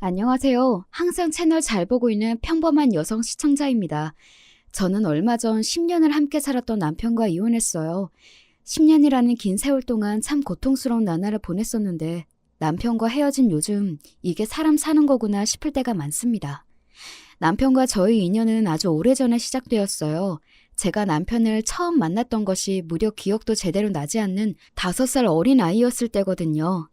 안녕하세요. 항상 채널 잘 보고 있는 평범한 여성 시청자입니다. 저는 얼마 전 10년을 함께 살았던 남편과 이혼했어요. 10년이라는 긴 세월 동안 참 고통스러운 나날을 보냈었는데 남편과 헤어진 요즘 이게 사람 사는 거구나 싶을 때가 많습니다. 남편과 저의 인연은 아주 오래전에 시작되었어요. 제가 남편을 처음 만났던 것이 무려 기억도 제대로 나지 않는 5살 어린 아이였을 때거든요.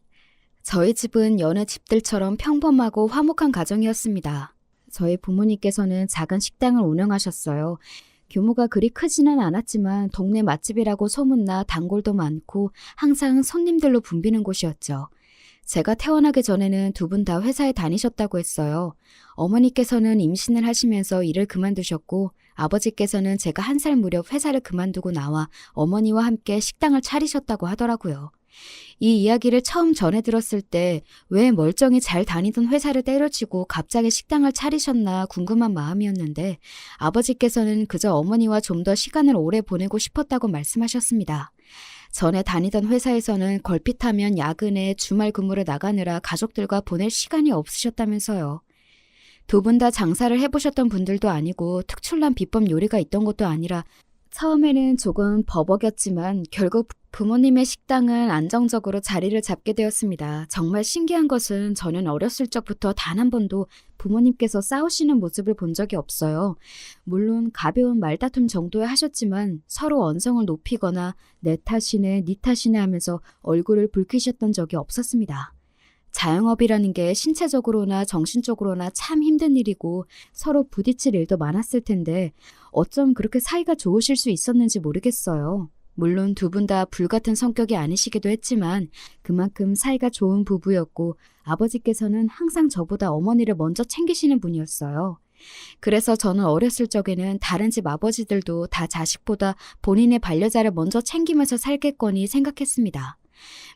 저희 집은 여느 집들처럼 평범하고 화목한 가정이었습니다. 저희 부모님께서는 작은 식당을 운영하셨어요. 규모가 그리 크지는 않았지만 동네 맛집이라고 소문나 단골도 많고 항상 손님들로 붐비는 곳이었죠. 제가 태어나기 전에는 두 분 다 회사에 다니셨다고 했어요. 어머니께서는 임신을 하시면서 일을 그만두셨고 아버지께서는 제가 1살 무렵 회사를 그만두고 나와 어머니와 함께 식당을 차리셨다고 하더라고요. 이 이야기를 처음 전해 들었을 때 왜 멀쩡히 잘 다니던 회사를 때려치고 갑자기 식당을 차리셨나 궁금한 마음이었는데 아버지께서는 그저 어머니와 좀 더 시간을 오래 보내고 싶었다고 말씀하셨습니다. 전에 다니던 회사에서는 걸핏하면 야근에 주말 근무를 나가느라 가족들과 보낼 시간이 없으셨다면서요. 두 분 다 장사를 해보셨던 분들도 아니고 특출난 비법 요리가 있던 것도 아니라 처음에는 조금 버벅였지만 결국 부모님의 식당은 안정적으로 자리를 잡게 되었습니다. 정말 신기한 것은 저는 어렸을 적부터 단 한 번도 부모님께서 싸우시는 모습을 본 적이 없어요. 물론 가벼운 말다툼 정도에 하셨지만 서로 언성을 높이거나 내 탓이네, 네 탓이네 하면서 얼굴을 붉히셨던 적이 없었습니다. 자영업이라는 게 신체적으로나 정신적으로나 참 힘든 일이고 서로 부딪힐 일도 많았을 텐데 어쩜 그렇게 사이가 좋으실 수 있었는지 모르겠어요. 물론 두 분 다 불같은 성격이 아니시기도 했지만 그만큼 사이가 좋은 부부였고 아버지께서는 항상 저보다 어머니를 먼저 챙기시는 분이었어요. 그래서 저는 어렸을 적에는 다른 집 아버지들도 다 자식보다 본인의 반려자를 먼저 챙기면서 살겠거니 생각했습니다.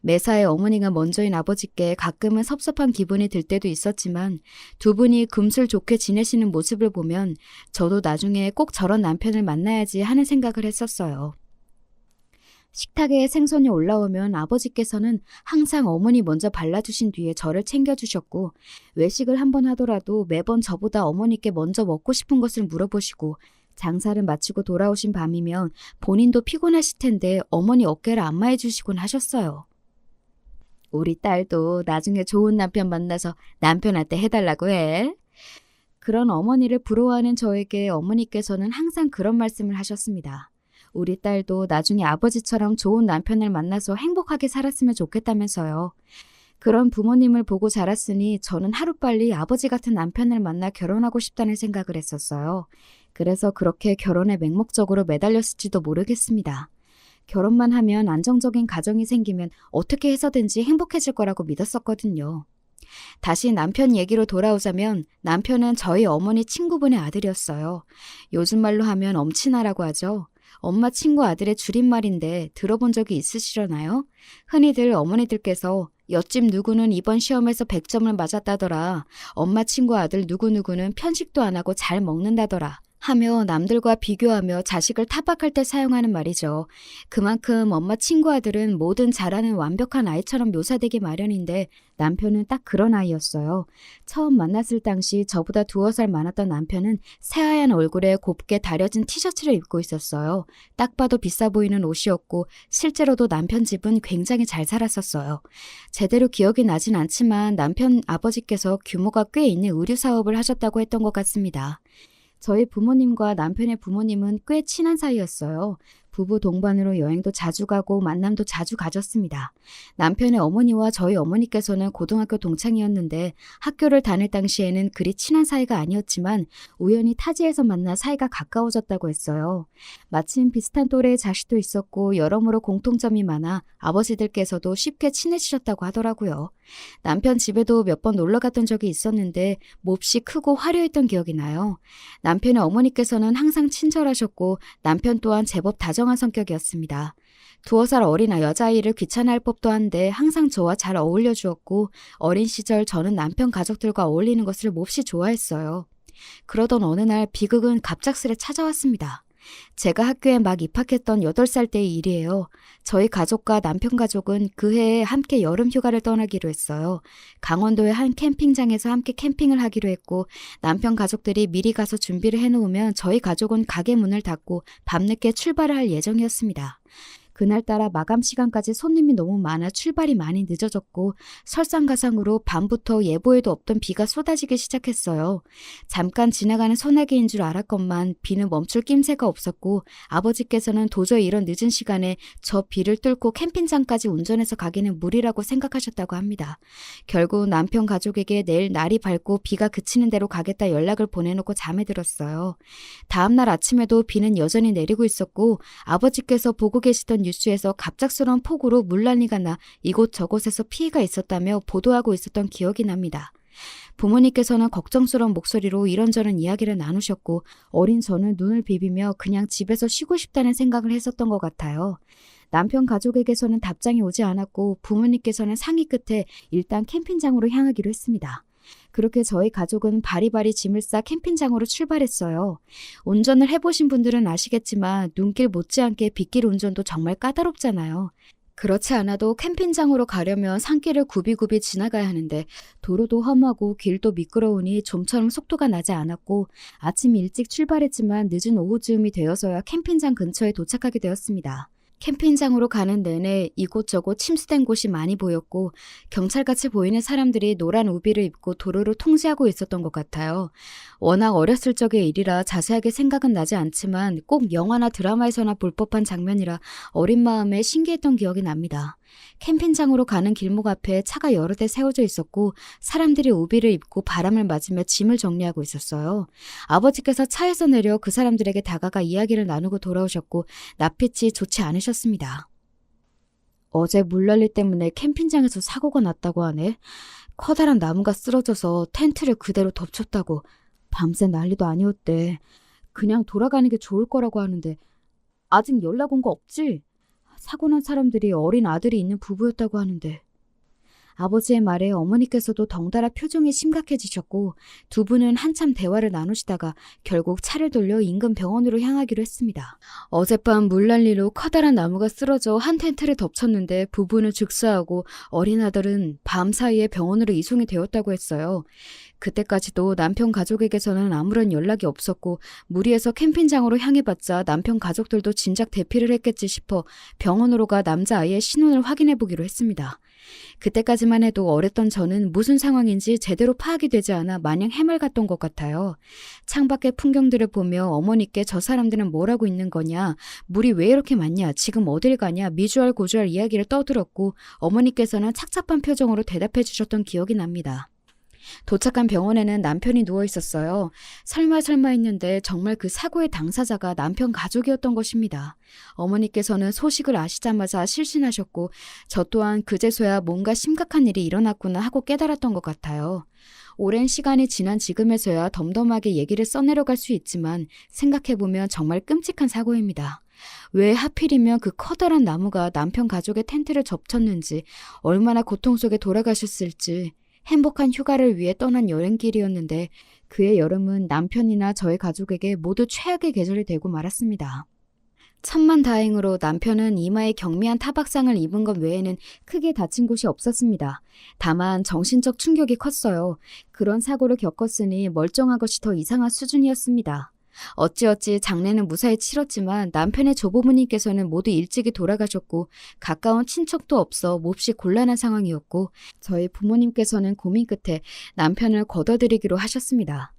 매사에 어머니가 먼저인 아버지께 가끔은 섭섭한 기분이 들 때도 있었지만 두 분이 금슬 좋게 지내시는 모습을 보면 저도 나중에 꼭 저런 남편을 만나야지 하는 생각을 했었어요. 식탁에 생선이 올라오면 아버지께서는 항상 어머니 먼저 발라주신 뒤에 저를 챙겨주셨고 외식을 한번 하더라도 매번 저보다 어머니께 먼저 먹고 싶은 것을 물어보시고 장사를 마치고 돌아오신 밤이면 본인도 피곤하실 텐데 어머니 어깨를 안마해 주시곤 하셨어요. 우리 딸도 나중에 좋은 남편 만나서 남편한테 해달라고 해. 그런 어머니를 부러워하는 저에게 어머니께서는 항상 그런 말씀을 하셨습니다. 우리 딸도 나중에 아버지처럼 좋은 남편을 만나서 행복하게 살았으면 좋겠다면서요. 그런 부모님을 보고 자랐으니 저는 하루빨리 아버지 같은 남편을 만나 결혼하고 싶다는 생각을 했었어요. 그래서 그렇게 결혼에 맹목적으로 매달렸을지도 모르겠습니다. 결혼만 하면 안정적인 가정이 생기면 어떻게 해서든지 행복해질 거라고 믿었었거든요. 다시 남편 얘기로 돌아오자면 남편은 저희 어머니 친구분의 아들이었어요. 요즘 말로 하면 엄친아라고 하죠. 엄마 친구 아들의 줄임말인데 들어본 적이 있으시려나요? 흔히들 어머니들께서 옆집 누구는 이번 시험에서 100점을 맞았다더라. 엄마 친구 아들 누구누구는 편식도 안 하고 잘 먹는다더라. 하며 남들과 비교하며 자식을 타박할 때 사용하는 말이죠. 그만큼 엄마 친구 아들은 뭐든 잘하는 완벽한 아이처럼 묘사되기 마련인데 남편은 딱 그런 아이였어요. 처음 만났을 당시 저보다 2살 많았던 남편은 새하얀 얼굴에 곱게 다려진 티셔츠를 입고 있었어요. 딱 봐도 비싸 보이는 옷이었고 실제로도 남편 집은 굉장히 잘 살았었어요. 제대로 기억이 나진 않지만 남편 아버지께서 규모가 꽤 있는 의류 사업을 하셨다고 했던 것 같습니다. 저희 부모님과 남편의 부모님은 꽤 친한 사이였어요. 부부 동반으로 여행도 자주 가고 만남도 자주 가졌습니다. 남편의 어머니와 저희 어머니께서는 고등학교 동창이었는데 학교를 다닐 당시에는 그리 친한 사이가 아니었지만 우연히 타지에서 만나 사이가 가까워졌다고 했어요. 마침 비슷한 또래의 자식도 있었고 여러모로 공통점이 많아 아버지들께서도 쉽게 친해지셨다고 하더라고요. 남편 집에도 몇 번 놀러 갔던 적이 있었는데 몹시 크고 화려했던 기억이 나요. 남편의 어머니께서는 항상 친절하셨고 남편 또한 제법 다정한 성격이었습니다. 2살 어린 여자아이를 귀찮아할 법도 한데 항상 저와 잘 어울려 주었고 어린 시절 저는 남편 가족들과 어울리는 것을 몹시 좋아했어요. 그러던 어느 날 비극은 갑작스레 찾아왔습니다. 제가 학교에 막 입학했던 8살 때의 일이에요. 저희 가족과 남편 가족은 그 해에 함께 여름 휴가를 떠나기로 했어요. 강원도의 한 캠핑장에서 함께 캠핑을 하기로 했고 남편 가족들이 미리 가서 준비를 해놓으면 저희 가족은 가게 문을 닫고 밤늦게 출발을 할 예정이었습니다. 그날따라 마감 시간까지 손님이 너무 많아 출발이 많이 늦어졌고 설상가상으로 밤부터 예보에도 없던 비가 쏟아지기 시작했어요. 잠깐 지나가는 소나기인 줄 알았건만 비는 멈출 낌새가 없었고 아버지께서는 도저히 이런 늦은 시간에 저 비를 뚫고 캠핑장까지 운전해서 가기는 무리라고 생각하셨다고 합니다. 결국 남편 가족에게 내일 날이 밝고 비가 그치는 대로 가겠다 연락을 보내놓고 잠에 들었어요. 다음날 아침에도 비는 여전히 내리고 있었고 아버지께서 보고 계시던 뉴스에서 갑작스러운 폭우로 물난리가 나 이곳저곳에서 피해가 있었다며 보도하고 있었던 기억이 납니다. 부모님께서는 걱정스러운 목소리로 이런저런 이야기를 나누셨고 어린 저는 눈을 비비며 그냥 집에서 쉬고 싶다는 생각을 했었던 것 같아요. 남편 가족에게서는 답장이 오지 않았고 부모님께서는 상의 끝에 일단 캠핑장으로 향하기로 했습니다. 그렇게 저희 가족은 바리바리 짐을 싸 캠핑장으로 출발했어요. 운전을 해보신 분들은 아시겠지만 눈길 못지않게 빗길 운전도 정말 까다롭잖아요. 그렇지 않아도 캠핑장으로 가려면 산길을 굽이굽이 지나가야 하는데 도로도 험하고 길도 미끄러우니 좀처럼 속도가 나지 않았고 아침 일찍 출발했지만 늦은 오후쯤이 되어서야 캠핑장 근처에 도착하게 되었습니다. 캠핑장으로 가는 내내 이곳저곳 침수된 곳이 많이 보였고 경찰같이 보이는 사람들이 노란 우비를 입고 도로를 통제하고 있었던 것 같아요. 워낙 어렸을 적의 일이라 자세하게 생각은 나지 않지만 꼭 영화나 드라마에서나 볼 법한 장면이라 어린 마음에 신기했던 기억이 납니다. 캠핑장으로 가는 길목 앞에 차가 여러 대 세워져 있었고 사람들이 우비를 입고 바람을 맞으며 짐을 정리하고 있었어요. 아버지께서 차에서 내려 그 사람들에게 다가가 이야기를 나누고 돌아오셨고 낯빛이 좋지 않으셨습니다. 어제 물난리 때문에 캠핑장에서 사고가 났다고 하네. 커다란 나무가 쓰러져서 텐트를 그대로 덮쳤다고. 밤새 난리도 아니었대. 그냥 돌아가는 게 좋을 거라고 하는데 아직 연락 온 거 없지? 사고 난 사람들이 어린 아들이 있는 부부였다고 하는데. 아버지의 말에 어머니께서도 덩달아 표정이 심각해지셨고 두 분은 한참 대화를 나누시다가 결국 차를 돌려 인근 병원으로 향하기로 했습니다. 어젯밤 물난리로 커다란 나무가 쓰러져 한 텐트를 덮쳤는데 부부는 즉사하고 어린 아들은 밤 사이에 병원으로 이송이 되었다고 했어요. 그때까지도 남편 가족에게서는 아무런 연락이 없었고 무리해서 캠핑장으로 향해봤자 남편 가족들도 진작 대피를 했겠지 싶어 병원으로 가 남자아이의 신원을 확인해보기로 했습니다. 그때까지만 해도 어렸던 저는 무슨 상황인지 제대로 파악이 되지 않아 마냥 해맑았던 것 같아요. 창밖의 풍경들을 보며 어머니께 저 사람들은 뭘 하고 있는 거냐, 물이 왜 이렇게 많냐, 지금 어딜 가냐 미주알 고주알 이야기를 떠들었고 어머니께서는 착잡한 표정으로 대답해 주셨던 기억이 납니다. 도착한 병원에는 남편이 누워 있었어요. 설마 했는데 정말 그 사고의 당사자가 남편 가족이었던 것입니다. 어머니께서는 소식을 아시자마자 실신하셨고 저 또한 그제서야 뭔가 심각한 일이 일어났구나 하고 깨달았던 것 같아요. 오랜 시간이 지난 지금에서야 덤덤하게 얘기를 써내려갈 수 있지만 생각해보면 정말 끔찍한 사고입니다. 왜 하필이면 그 커다란 나무가 남편 가족의 텐트를 접쳤는지, 얼마나 고통 속에 돌아가셨을지, 행복한 휴가를 위해 떠난 여행길이었는데 그의 여름은 남편이나 저의 가족에게 모두 최악의 계절이 되고 말았습니다. 천만다행으로 남편은 이마에 경미한 타박상을 입은 것 외에는 크게 다친 곳이 없었습니다. 다만 정신적 충격이 컸어요. 그런 사고를 겪었으니 멀쩡한 것이 더 이상한 수준이었습니다. 어찌어찌 장례는 무사히 치렀지만 남편의 조부모님께서는 모두 일찍이 돌아가셨고 가까운 친척도 없어 몹시 곤란한 상황이었고 저희 부모님께서는 고민 끝에 남편을 거둬들이기로 하셨습니다.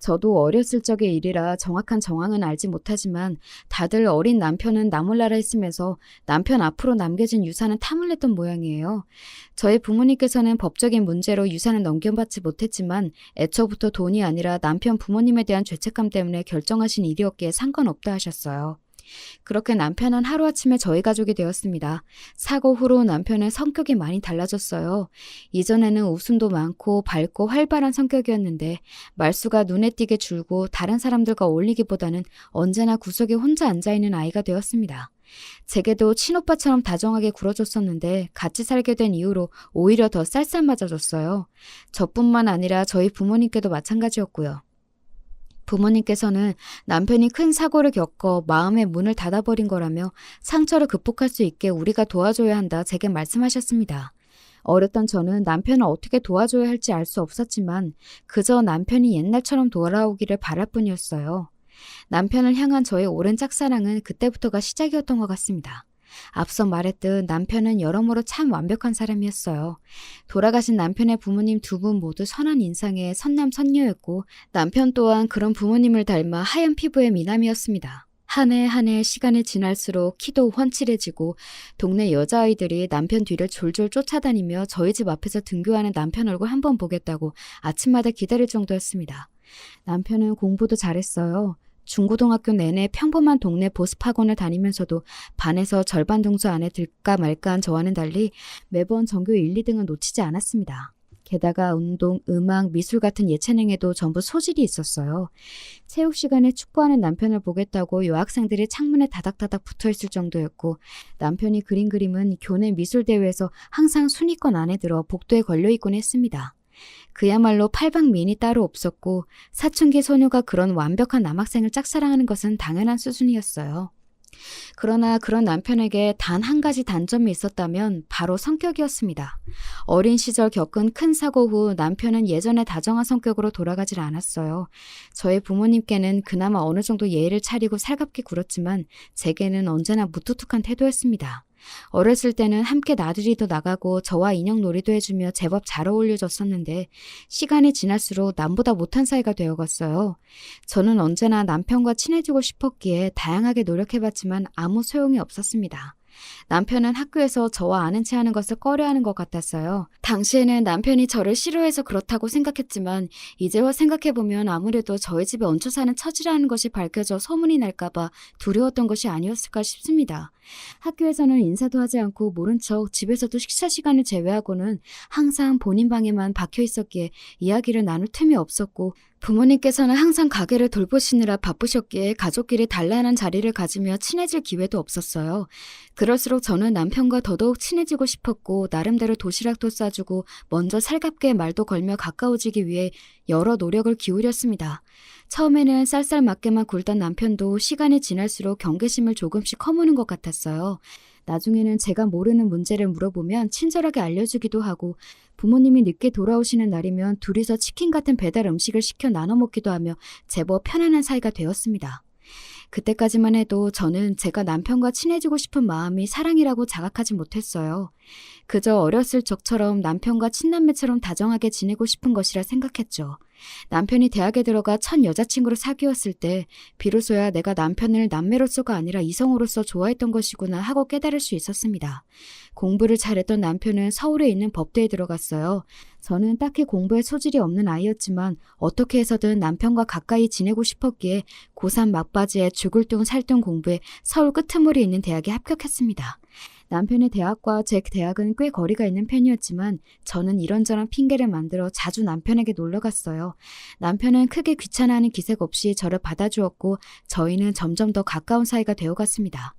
저도 어렸을 적의 일이라 정확한 정황은 알지 못하지만 다들 어린 남편은 나몰라라 했으면서 남편 앞으로 남겨진 유산은 탐을냈던 모양이에요. 저희 부모님께서는 법적인 문제로 유산을 넘겨받지 못했지만 애초부터 돈이 아니라 남편 부모님에 대한 죄책감 때문에 결정하신 일이었기에 상관없다 하셨어요. 그렇게 남편은 하루아침에 저희 가족이 되었습니다. 사고 후로 남편은 성격이 많이 달라졌어요. 이전에는 웃음도 많고 밝고 활발한 성격이었는데 말수가 눈에 띄게 줄고 다른 사람들과 어울리기보다는 언제나 구석에 혼자 앉아있는 아이가 되었습니다. 제게도 친오빠처럼 다정하게 굴어줬었는데 같이 살게 된 이후로 오히려 더 쌀쌀맞아졌어요. 저뿐만 아니라 저희 부모님께도 마찬가지였고요. 부모님께서는 남편이 큰 사고를 겪어 마음의 문을 닫아버린 거라며 상처를 극복할 수 있게 우리가 도와줘야 한다 제게 말씀하셨습니다. 어렸던 저는 남편을 어떻게 도와줘야 할지 알 수 없었지만 그저 남편이 옛날처럼 돌아오기를 바랄 뿐이었어요. 남편을 향한 저의 오랜 짝사랑은 그때부터가 시작이었던 것 같습니다. 앞서 말했듯 남편은 여러모로 참 완벽한 사람이었어요. 돌아가신 남편의 부모님 두 분 모두 선한 인상의 선남선녀였고 남편 또한 그런 부모님을 닮아 하얀 피부의 미남이었습니다. 한 해 한 해 시간이 지날수록 키도 훤칠해지고 동네 여자아이들이 남편 뒤를 졸졸 쫓아다니며 저희 집 앞에서 등교하는 남편 얼굴 한번 보겠다고 아침마다 기다릴 정도였습니다. 남편은 공부도 잘했어요. 중고등학교 내내 평범한 동네 보습학원을 다니면서도 반에서 절반 등수 안에 들까 말까한 저와는 달리 매번 전교 1, 2등은 놓치지 않았습니다. 게다가 운동, 음악, 미술 같은 예체능에도 전부 소질이 있었어요. 체육 시간에 축구하는 남편을 보겠다고 여학생들이 창문에 다닥다닥 붙어있을 정도였고 남편이 그린 그림은 교내 미술대회에서 항상 순위권 안에 들어 복도에 걸려있곤 했습니다. 그야말로 팔방미인이 따로 없었고 사춘기 소녀가 그런 완벽한 남학생을 짝사랑하는 것은 당연한 수준이었어요. 그러나 그런 남편에게 단 한 가지 단점이 있었다면 바로 성격이었습니다. 어린 시절 겪은 큰 사고 후 남편은 예전의 다정한 성격으로 돌아가질 않았어요. 저의 부모님께는 그나마 어느 정도 예의를 차리고 살갑게 굴었지만 제게는 언제나 무뚝뚝한 태도였습니다. 어렸을 때는 함께 나들이도 나가고 저와 인형 놀이도 해주며 제법 잘 어울려졌었는데 시간이 지날수록 남보다 못한 사이가 되어갔어요. 저는 언제나 남편과 친해지고 싶었기에 다양하게 노력해봤지만 아무 소용이 없었습니다. 남편은 학교에서 저와 아는 체 하는 것을 꺼려하는 것 같았어요. 당시에는 남편이 저를 싫어해서 그렇다고 생각했지만 이제와 생각해보면 아무래도 저희 집에 얹혀 사는 처지라는 것이 밝혀져 소문이 날까봐 두려웠던 것이 아니었을까 싶습니다. 학교에서는 인사도 하지 않고 모른 척 집에서도 식사 시간을 제외하고는 항상 본인 방에만 박혀 있었기에 이야기를 나눌 틈이 없었고 부모님께서는 항상 가게를 돌보시느라 바쁘셨기에 가족끼리 단란한 자리를 가지며 친해질 기회도 없었어요. 그럴수록 저는 남편과 더더욱 친해지고 싶었고 나름대로 도시락도 싸주고 먼저 살갑게 말도 걸며 가까워지기 위해 여러 노력을 기울였습니다. 처음에는 쌀쌀맞게만 굴던 남편도 시간이 지날수록 경계심을 조금씩 허무는 것 같았어요. 나중에는 제가 모르는 문제를 물어보면 친절하게 알려주기도 하고 부모님이 늦게 돌아오시는 날이면 둘이서 치킨 같은 배달 음식을 시켜 나눠 먹기도 하며 제법 편안한 사이가 되었습니다. 그때까지만 해도 저는 제가 남편과 친해지고 싶은 마음이 사랑이라고 자각하지 못했어요. 그저 어렸을 적처럼 남편과 친남매처럼 다정하게 지내고 싶은 것이라 생각했죠. 남편이 대학에 들어가 첫 여자친구를 사귀었을 때 비로소야 내가 남편을 남매로서가 아니라 이성으로서 좋아했던 것이구나 하고 깨달을 수 있었습니다. 공부를 잘했던 남편은 서울에 있는 법대에 들어갔어요. 저는 딱히 공부에 소질이 없는 아이였지만 어떻게 해서든 남편과 가까이 지내고 싶었기에 고3 막바지에 죽을 둥 살 둥 공부에 서울 끄트머리 있는 대학에 합격했습니다. 남편의 대학과 제 대학은 꽤 거리가 있는 편이었지만 저는 이런저런 핑계를 만들어 자주 남편에게 놀러 갔어요. 남편은 크게 귀찮아하는 기색 없이 저를 받아주었고 저희는 점점 더 가까운 사이가 되어갔습니다.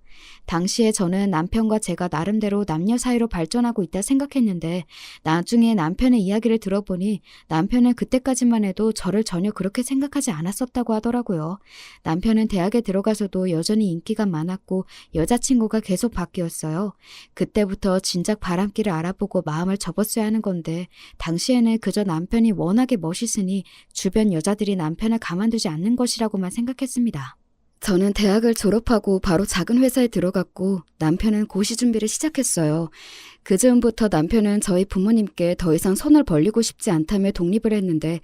당시에 저는 남편과 제가 나름대로 남녀 사이로 발전하고 있다 생각했는데 나중에 남편의 이야기를 들어보니 남편은 그때까지만 해도 저를 전혀 그렇게 생각하지 않았었다고 하더라고요. 남편은 대학에 들어가서도 여전히 인기가 많았고 여자친구가 계속 바뀌었어요. 그때부터 진작 바람길을 알아보고 마음을 접었어야 하는 건데 당시에는 그저 남편이 워낙에 멋있으니 주변 여자들이 남편을 가만두지 않는 것이라고만 생각했습니다. 저는 대학을 졸업하고 바로 작은 회사에 들어갔고 남편은 고시 준비를 시작했어요. 그 즈음부터 남편은 저희 부모님께 더 이상 손을 벌리고 싶지 않다며 독립을 했는데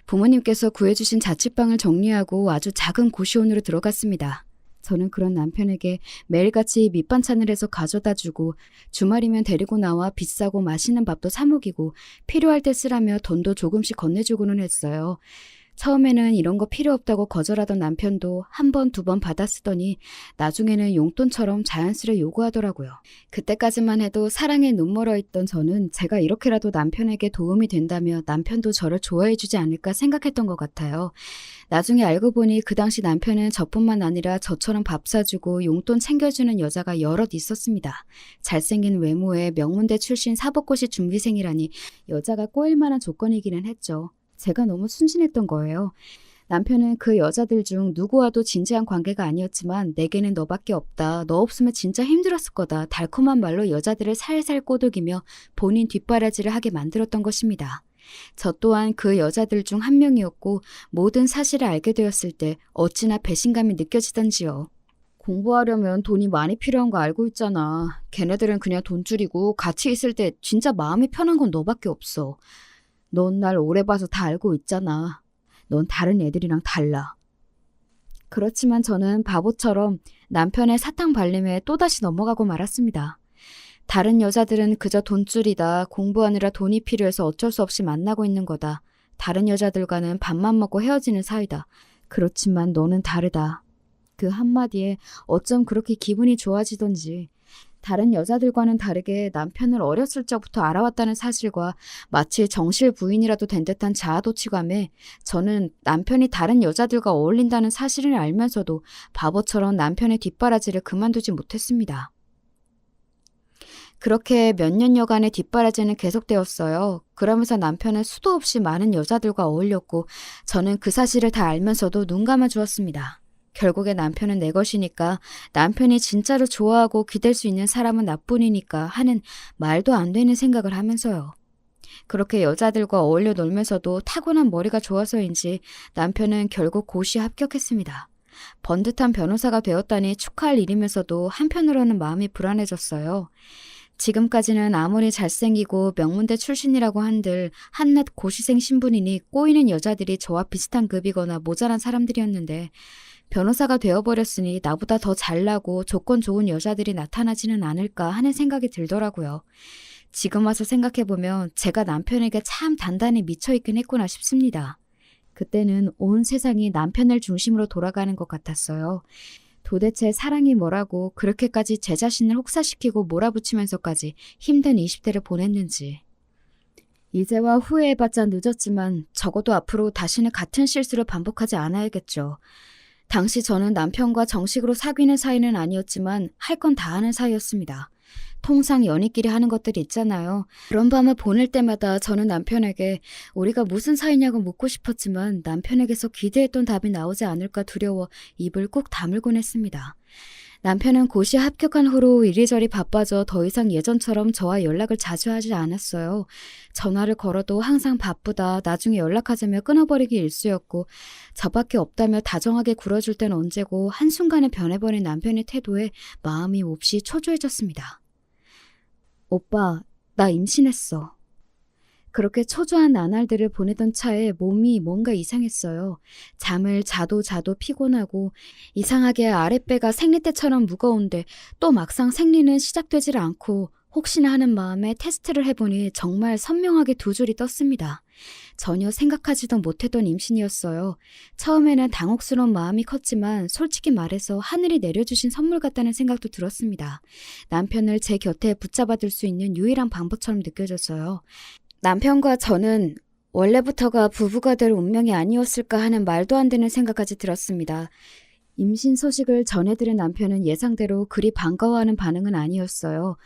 부모님께서 구해주신 자취방을 정리하고 아주 작은 고시원으로 들어갔습니다. 저는 그런 남편에게 매일같이 밑반찬을 해서 가져다주고 주말이면 데리고 나와 비싸고 맛있는 밥도 사 먹이고 필요할 때 쓰라며 돈도 조금씩 건네주고는 했어요. 처음에는 이런 거 필요 없다고 거절하던 남편도 한 번, 두 번 받아 쓰더니 나중에는 용돈처럼 자연스레 요구하더라고요. 그때까지만 해도 사랑에 눈멀어 있던 저는 제가 이렇게라도 남편에게 도움이 된다며 남편도 저를 좋아해주지 않을까 생각했던 것 같아요. 나중에 알고 보니 그 당시 남편은 저뿐만 아니라 저처럼 밥 사주고 용돈 챙겨주는 여자가 여럿 있었습니다. 잘생긴 외모에 명문대 출신 사법고시 준비생이라니 여자가 꼬일 만한 조건이기는 했죠. 제가 너무 순진했던 거예요. 남편은 그 여자들 중 누구와도 진지한 관계가 아니었지만 내게는 너밖에 없다. 너 없으면 진짜 힘들었을 거다. 달콤한 말로 여자들을 살살 꼬드기며 본인 뒷바라지를 하게 만들었던 것입니다. 저 또한 그 여자들 중 한 명이었고 모든 사실을 알게 되었을 때 어찌나 배신감이 느껴지던지요. 공부하려면 돈이 많이 필요한 거 알고 있잖아. 걔네들은 그냥 돈줄이고 같이 있을 때 진짜 마음이 편한 건 너밖에 없어. 넌 날 오래 봐서 다 알고 있잖아. 넌 다른 애들이랑 달라. 그렇지만 저는 바보처럼 남편의 사탕 발림에 또다시 넘어가고 말았습니다. 다른 여자들은 그저 돈줄이다. 공부하느라 돈이 필요해서 어쩔 수 없이 만나고 있는 거다. 다른 여자들과는 밥만 먹고 헤어지는 사이다. 그렇지만 너는 다르다. 그 한마디에 어쩜 그렇게 기분이 좋아지던지. 다른 여자들과는 다르게 남편을 어렸을 적부터 알아왔다는 사실과 마치 정실 부인이라도 된 듯한 자아도취감에 저는 남편이 다른 여자들과 어울린다는 사실을 알면서도 바보처럼 남편의 뒷바라지를 그만두지 못했습니다. 그렇게 몇 년여간의 뒷바라지는 계속되었어요. 그러면서 남편은 수도 없이 많은 여자들과 어울렸고 저는 그 사실을 다 알면서도 눈 감아 주었습니다. 결국에 남편은 내 것이니까, 남편이 진짜로 좋아하고 기댈 수 있는 사람은 나뿐이니까 하는 말도 안 되는 생각을 하면서요. 그렇게 여자들과 어울려 놀면서도 타고난 머리가 좋아서인지 남편은 결국 고시에 합격했습니다. 번듯한 변호사가 되었다니 축하할 일이면서도 한편으로는 마음이 불안해졌어요. 지금까지는 아무리 잘생기고 명문대 출신이라고 한들 한낱 고시생 신분이니 꼬이는 여자들이 저와 비슷한 급이거나 모자란 사람들이었는데 변호사가 되어버렸으니 나보다 더 잘나고 조건 좋은 여자들이 나타나지는 않을까 하는 생각이 들더라고요. 지금 와서 생각해보면 제가 남편에게 참 단단히 미쳐있긴 했구나 싶습니다. 그때는 온 세상이 남편을 중심으로 돌아가는 것 같았어요. 도대체 사랑이 뭐라고 그렇게까지 제 자신을 혹사시키고 몰아붙이면서까지 힘든 20대를 보냈는지. 이제와 후회해봤자 늦었지만 적어도 앞으로 다시는 같은 실수를 반복하지 않아야겠죠. 당시 저는 남편과 정식으로 사귀는 사이는 아니었지만 할 건 다 하는 사이였습니다. 통상 연인끼리 하는 것들이 있잖아요. 그런 밤을 보낼 때마다 저는 남편에게 우리가 무슨 사이냐고 묻고 싶었지만 남편에게서 기대했던 답이 나오지 않을까 두려워 입을 꾹 다물곤 했습니다. 남편은 고시에 합격한 후로 이리저리 바빠져 더 이상 예전처럼 저와 연락을 자주 하지 않았어요. 전화를 걸어도 항상 바쁘다, 나중에 연락하자며 끊어버리기 일쑤였고 저밖에 없다며 다정하게 굴어줄 땐 언제고 한순간에 변해버린 남편의 태도에 마음이 몹시 초조해졌습니다. 오빠, 나 임신했어. 그렇게 초조한 나날들을 보내던 차에 몸이 뭔가 이상했어요. 잠을 자도 피곤하고 이상하게 아랫배가 생리 때처럼 무거운데 또 막상 생리는 시작되질 않고 혹시나 하는 마음에 테스트를 해보니 정말 선명하게 두 줄이 떴습니다. 전혀 생각하지도 못했던 임신이었어요. 처음에는 당혹스러운 마음이 컸지만 솔직히 말해서 하늘이 내려주신 선물 같다는 생각도 들었습니다. 남편을 제 곁에 붙잡아둘 수 있는 유일한 방법처럼 느껴졌어요. 남편과 저는 원래부터가 부부가 될 운명이 아니었을까 하는 말도 안 되는 생각까지 들었습니다. 임신 소식을 전해들은 남편은 예상대로 그리 반가워하는 반응은 아니었어요.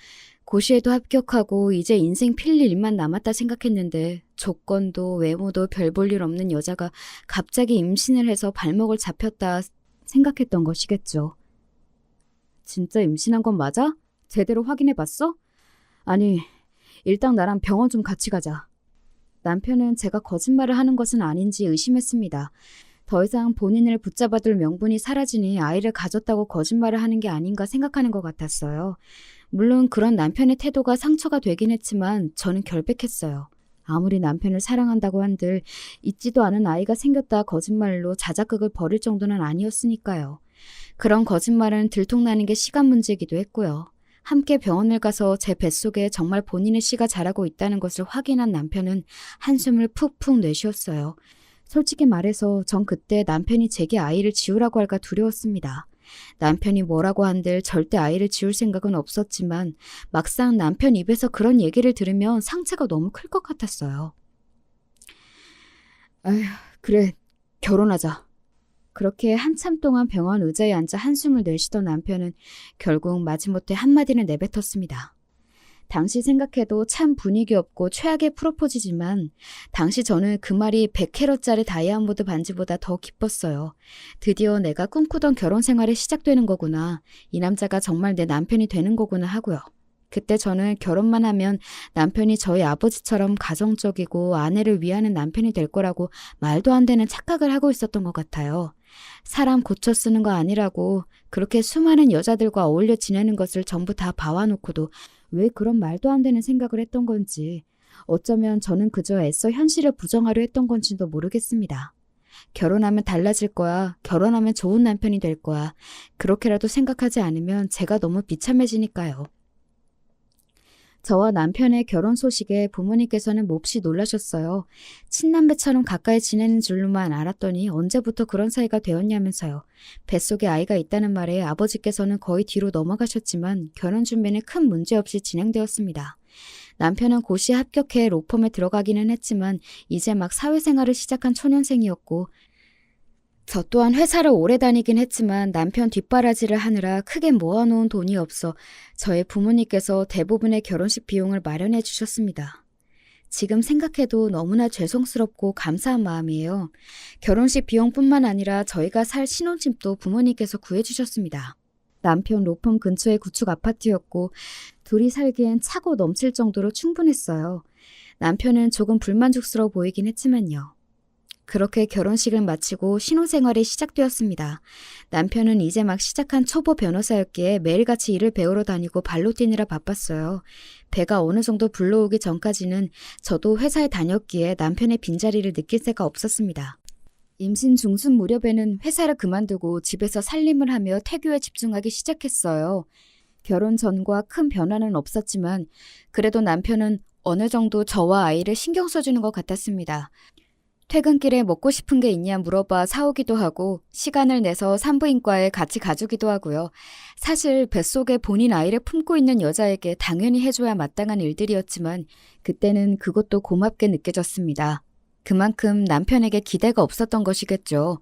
고시에도 합격하고 이제 인생 필 일만 남았다 생각했는데 조건도 외모도 별 볼 일 없는 여자가 갑자기 임신을 해서 발목을 잡혔다 생각했던 것이겠죠. 진짜 임신한 건 맞아? 제대로 확인해봤어? 아니, 일단 나랑 병원 좀 같이 가자. 남편은 제가 거짓말을 하는 것은 아닌지 의심했습니다. 더 이상 본인을 붙잡아둘 명분이 사라지니 아이를 가졌다고 거짓말을 하는 게 아닌가 생각하는 것 같았어요. 물론 그런 남편의 태도가 상처가 되긴 했지만 저는 결백했어요. 아무리 남편을 사랑한다고 한들 있지도 않은 아이가 생겼다 거짓말로 자작극을 벌일 정도는 아니었으니까요. 그런 거짓말은 들통나는 게 시간 문제이기도 했고요. 함께 병원을 가서 제 뱃속에 정말 본인의 씨가 자라고 있다는 것을 확인한 남편은 한숨을 푹푹 내쉬었어요. 솔직히 말해서 전 그때 남편이 제게 아이를 지우라고 할까 두려웠습니다. 남편이 뭐라고 한들 절대 아이를 지울 생각은 없었지만 막상 남편 입에서 그런 얘기를 들으면 상처가 너무 클 것 같았어요. 아휴, 그래, 결혼하자. 그렇게 한참 동안 병원 의자에 앉아 한숨을 내쉬던 남편은 결국 마지못해 한마디를 내뱉었습니다. 당시 생각해도 참 분위기 없고 최악의 프로포즈지만 당시 저는 그 말이 100캐럿짜리 다이아몬드 반지보다 더 기뻤어요. 드디어 내가 꿈꾸던 결혼 생활이 시작되는 거구나. 이 남자가 정말 내 남편이 되는 거구나 하고요. 그때 저는 결혼만 하면 남편이 저희 아버지처럼 가정적이고 아내를 위하는 남편이 될 거라고 말도 안 되는 착각을 하고 있었던 것 같아요. 사람 고쳐 쓰는 거 아니라고 그렇게 수많은 여자들과 어울려 지내는 것을 전부 다 봐와놓고도 왜 그런 말도 안 되는 생각을 했던 건지, 어쩌면 저는 그저 애써 현실을 부정하려 했던 건지도 모르겠습니다. 결혼하면 달라질 거야. 결혼하면 좋은 남편이 될 거야. 그렇게라도 생각하지 않으면 제가 너무 비참해지니까요. 저와 남편의 결혼 소식에 부모님께서는 몹시 놀라셨어요. 친남매처럼 가까이 지내는 줄로만 알았더니 언제부터 그런 사이가 되었냐면서요. 뱃속에 아이가 있다는 말에 아버지께서는 거의 뒤로 넘어가셨지만 결혼 준비는 큰 문제 없이 진행되었습니다. 남편은 고시에 합격해 로펌에 들어가기는 했지만 이제 막 사회생활을 시작한 초년생이었고, 저 또한 회사를 오래 다니긴 했지만 남편 뒷바라지를 하느라 크게 모아놓은 돈이 없어 저희 부모님께서 대부분의 결혼식 비용을 마련해 주셨습니다. 지금 생각해도 너무나 죄송스럽고 감사한 마음이에요. 결혼식 비용뿐만 아니라 저희가 살 신혼집도 부모님께서 구해주셨습니다. 남편 로펌 근처의 구축 아파트였고 둘이 살기엔 차고 넘칠 정도로 충분했어요. 남편은 조금 불만족스러워 보이긴 했지만요. 그렇게 결혼식을 마치고 신혼생활이 시작되었습니다. 남편은 이제 막 시작한 초보 변호사였기에 매일같이 일을 배우러 다니고 발로 뛰느라 바빴어요. 배가 어느 정도 불러오기 전까지는 저도 회사에 다녔기에 남편의 빈자리를 느낄 새가 없었습니다. 임신 중순 무렵에는 회사를 그만두고 집에서 살림을 하며 태교에 집중하기 시작했어요. 결혼 전과 큰 변화는 없었지만 그래도 남편은 어느 정도 저와 아이를 신경 써주는 것 같았습니다. 퇴근길에 먹고 싶은 게 있냐 물어봐 사오기도 하고 시간을 내서 산부인과에 같이 가주기도 하고요. 사실 뱃속에 본인 아이를 품고 있는 여자에게 당연히 해줘야 마땅한 일들이었지만 그때는 그것도 고맙게 느껴졌습니다. 그만큼 남편에게 기대가 없었던 것이겠죠.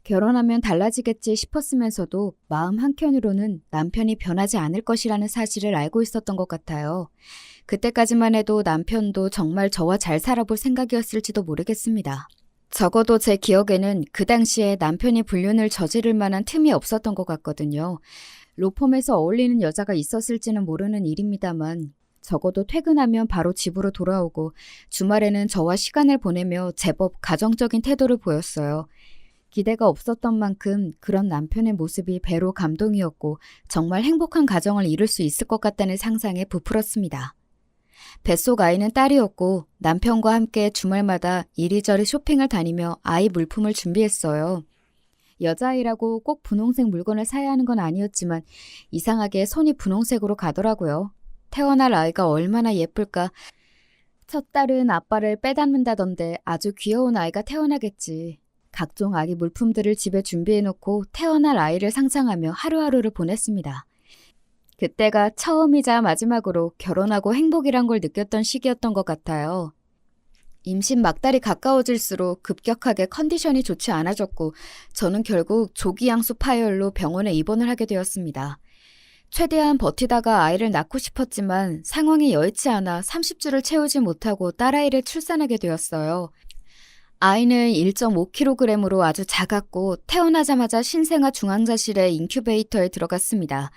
결혼하면 달라지겠지 싶었으면서도 마음 한켠으로는 남편이 변하지 않을 것이라는 사실을 알고 있었던 것 같아요. 그때까지만 해도 남편도 정말 저와 잘 살아볼 생각이었을지도 모르겠습니다. 적어도 제 기억에는 그 당시에 남편이 불륜을 저지를 만한 틈이 없었던 것 같거든요. 로펌에서 어울리는 여자가 있었을지는 모르는 일입니다만 적어도 퇴근하면 바로 집으로 돌아오고 주말에는 저와 시간을 보내며 제법 가정적인 태도를 보였어요. 기대가 없었던 만큼 그런 남편의 모습이 배로 감동이었고 정말 행복한 가정을 이룰 수 있을 것 같다는 상상에 부풀었습니다. 뱃속 아이는 딸이었고 남편과 함께 주말마다 이리저리 쇼핑을 다니며 아이 물품을 준비했어요. 여자아이라고 꼭 분홍색 물건을 사야 하는 건 아니었지만 이상하게 손이 분홍색으로 가더라고요. 태어날 아이가 얼마나 예쁠까. 첫 딸은 아빠를 빼닮는다던데 아주 귀여운 아이가 태어나겠지. 각종 아기 물품들을 집에 준비해놓고 태어날 아이를 상상하며 하루하루를 보냈습니다. 그때가 처음이자 마지막으로 결혼하고 행복이란 걸 느꼈던 시기였던 것 같아요. 임신 막달이 가까워질수록 급격하게 컨디션이 좋지 않아졌고 저는 결국 조기양수 파열로 병원에 입원을 하게 되었습니다. 최대한 버티다가 아이를 낳고 싶었지만 상황이 여의치 않아 30주를 채우지 못하고 딸아이를 출산하게 되었어요. 아이는 1.5kg으로 아주 작았고 태어나자마자 신생아 중환자실에 인큐베이터에 들어갔습니다.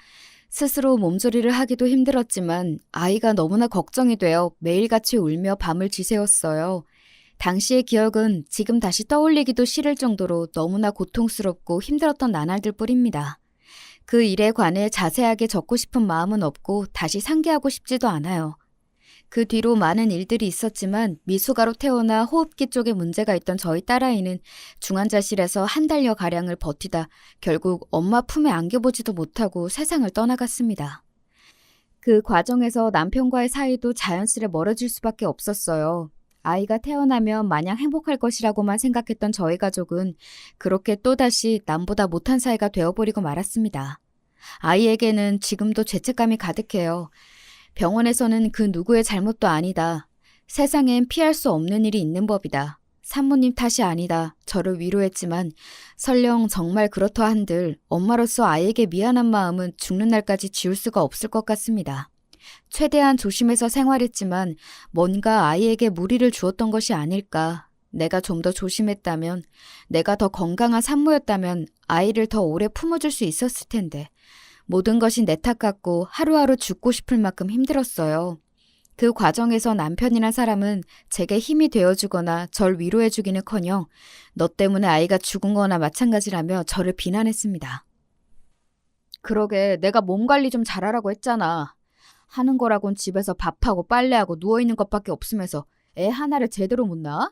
스스로 몸조리를 하기도 힘들었지만 아이가 너무나 걱정이 되어 매일같이 울며 밤을 지새웠어요. 당시의 기억은 지금 다시 떠올리기도 싫을 정도로 너무나 고통스럽고 힘들었던 나날들 뿐입니다. 그 일에 관해 자세하게 적고 싶은 마음은 없고 다시 상기하고 싶지도 않아요. 그 뒤로 많은 일들이 있었지만 미숙아로 태어나 호흡기 쪽에 문제가 있던 저희 딸아이는 중환자실에서 한 달여가량을 버티다 결국 엄마 품에 안겨보지도 못하고 세상을 떠나갔습니다. 그 과정에서 남편과의 사이도 자연스레 멀어질 수밖에 없었어요. 아이가 태어나면 마냥 행복할 것이라고만 생각했던 저희 가족은 그렇게 또다시 남보다 못한 사이가 되어버리고 말았습니다. 아이에게는 지금도 죄책감이 가득해요. 병원에서는 그 누구의 잘못도 아니다. 세상엔 피할 수 없는 일이 있는 법이다. 산모님 탓이 아니다. 저를 위로했지만 설령 정말 그렇다 한들 엄마로서 아이에게 미안한 마음은 죽는 날까지 지울 수가 없을 것 같습니다. 최대한 조심해서 생활했지만 뭔가 아이에게 무리를 주었던 것이 아닐까. 내가 좀 더 조심했다면, 내가 더 건강한 산모였다면 아이를 더 오래 품어줄 수 있었을 텐데. 모든 것이 내 탓 같고 하루하루 죽고 싶을 만큼 힘들었어요. 그 과정에서 남편이란 사람은 제게 힘이 되어주거나 절 위로해주기는커녕 너 때문에 아이가 죽은 거나 마찬가지라며 저를 비난했습니다. 그러게 내가 몸 관리 좀 잘하라고 했잖아. 하는 거라곤 집에서 밥하고 빨래하고 누워있는 것밖에 없으면서 애 하나를 제대로 못 낳아?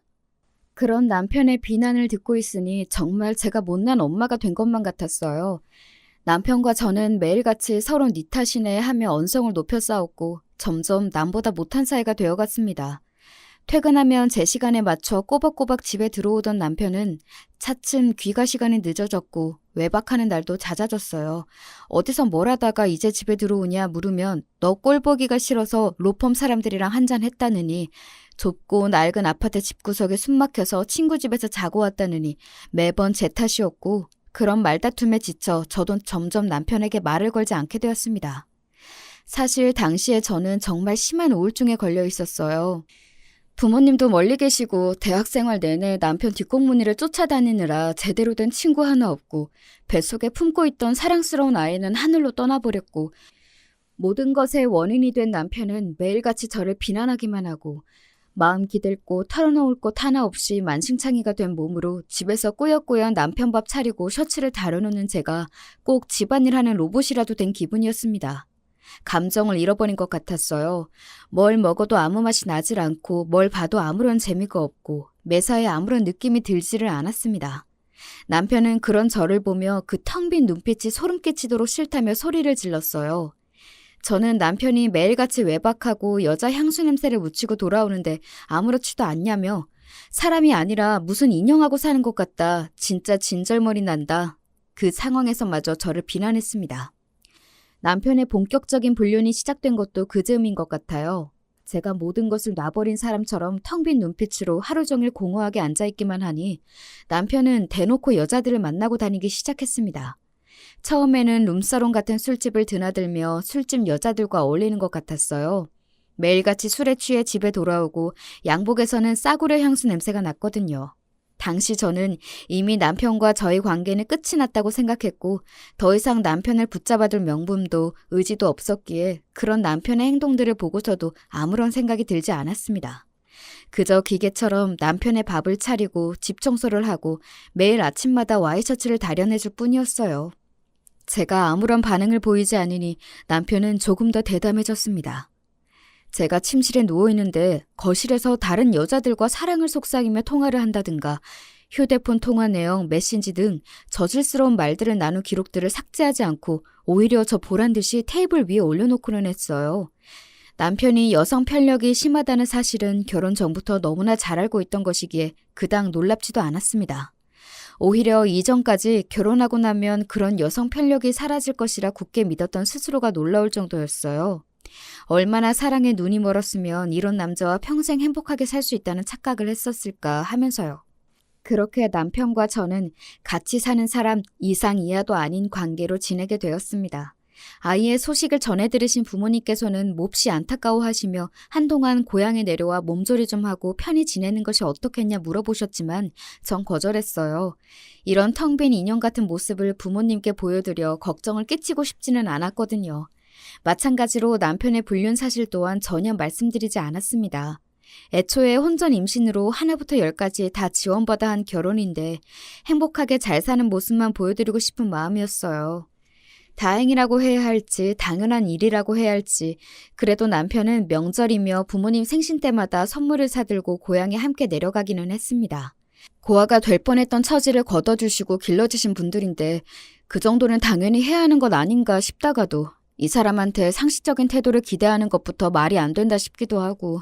그런 남편의 비난을 듣고 있으니 정말 제가 못난 엄마가 된 것만 같았어요. 남편과 저는 매일같이 서로 네 탓이네 하며 언성을 높여 싸웠고 점점 남보다 못한 사이가 되어갔습니다. 퇴근하면 제 시간에 맞춰 꼬박꼬박 집에 들어오던 남편은 차츰 귀가 시간이 늦어졌고 외박하는 날도 잦아졌어요. 어디서 뭘 하다가 이제 집에 들어오냐 물으면 너 꼴보기가 싫어서 로펌 사람들이랑 한잔 했다느니, 좁고 낡은 아파트 집구석에 숨막혀서 친구 집에서 자고 왔다느니 매번 제 탓이었고, 그런 말다툼에 지쳐 저도 점점 남편에게 말을 걸지 않게 되었습니다. 사실 당시에 저는 정말 심한 우울증에 걸려 있었어요. 부모님도 멀리 계시고 대학생활 내내 남편 뒷공무니를 쫓아다니느라 제대로 된 친구 하나 없고, 뱃속에 품고 있던 사랑스러운 아이는 하늘로 떠나버렸고, 모든 것의 원인이 된 남편은 매일같이 저를 비난하기만 하고, 마음 기댈 곳, 털어놓을 곳 하나 없이 만신창이가 된 몸으로 집에서 꾸역꾸역 남편 밥 차리고 셔츠를 다려놓는 제가 꼭 집안일 하는 로봇이라도 된 기분이었습니다. 감정을 잃어버린 것 같았어요. 뭘 먹어도 아무 맛이 나질 않고 뭘 봐도 아무런 재미가 없고 매사에 아무런 느낌이 들지를 않았습니다. 남편은 그런 저를 보며 그 텅 빈 눈빛이 소름 끼치도록 싫다며 소리를 질렀어요. 저는 남편이 매일같이 외박하고 여자 향수 냄새를 묻히고 돌아오는데 아무렇지도 않냐며, 사람이 아니라 무슨 인형하고 사는 것 같다. 진짜 진절머리 난다. 그 상황에서마저 저를 비난했습니다. 남편의 본격적인 불륜이 시작된 것도 그 즈음인 것 같아요. 제가 모든 것을 놔버린 사람처럼 텅 빈 눈빛으로 하루 종일 공허하게 앉아있기만 하니 남편은 대놓고 여자들을 만나고 다니기 시작했습니다. 처음에는 룸사롱 같은 술집을 드나들며 술집 여자들과 어울리는 것 같았어요. 매일같이 술에 취해 집에 돌아오고 양복에서는 싸구려 향수 냄새가 났거든요. 당시 저는 이미 남편과 저의 관계는 끝이 났다고 생각했고 더 이상 남편을 붙잡아둘 명분도 의지도 없었기에 그런 남편의 행동들을 보고서도 아무런 생각이 들지 않았습니다. 그저 기계처럼 남편의 밥을 차리고 집 청소를 하고 매일 아침마다 와이셔츠를 다려내줄 뿐이었어요. 제가 아무런 반응을 보이지 않으니 남편은 조금 더 대담해졌습니다. 제가 침실에 누워있는데 거실에서 다른 여자들과 사랑을 속삭이며 통화를 한다든가 휴대폰 통화 내용, 메신지 등 저질스러운 말들을 나눈 기록들을 삭제하지 않고 오히려 저 보란듯이 테이블 위에 올려놓고는 했어요. 남편이 여성 편력이 심하다는 사실은 결혼 전부터 너무나 잘 알고 있던 것이기에 그닥 놀랍지도 않았습니다. 오히려 이전까지 결혼하고 나면 그런 여성 편력이 사라질 것이라 굳게 믿었던 스스로가 놀라울 정도였어요. 얼마나 사랑에 눈이 멀었으면 이런 남자와 평생 행복하게 살 수 있다는 착각을 했었을까 하면서요. 그렇게 남편과 저는 같이 사는 사람 이상 이하도 아닌 관계로 지내게 되었습니다. 아이의 소식을 전해 들으신 부모님께서는 몹시 안타까워하시며 한동안 고향에 내려와 몸조리 좀 하고 편히 지내는 것이 어떻겠냐 물어보셨지만 전 거절했어요. 이런 텅 빈 인형 같은 모습을 부모님께 보여드려 걱정을 끼치고 싶지는 않았거든요. 마찬가지로 남편의 불륜 사실 또한 전혀 말씀드리지 않았습니다. 애초에 혼전 임신으로 하나부터 열까지 다 지원받아 한 결혼인데 행복하게 잘 사는 모습만 보여드리고 싶은 마음이었어요. 다행이라고 해야 할지 당연한 일이라고 해야 할지 그래도 남편은 명절이며 부모님 생신 때마다 선물을 사들고 고향에 함께 내려가기는 했습니다. 고아가 될 뻔했던 처지를 걷어주시고 길러주신 분들인데 그 정도는 당연히 해야 하는 것 아닌가 싶다가도 이 사람한테 상식적인 태도를 기대하는 것부터 말이 안 된다 싶기도 하고,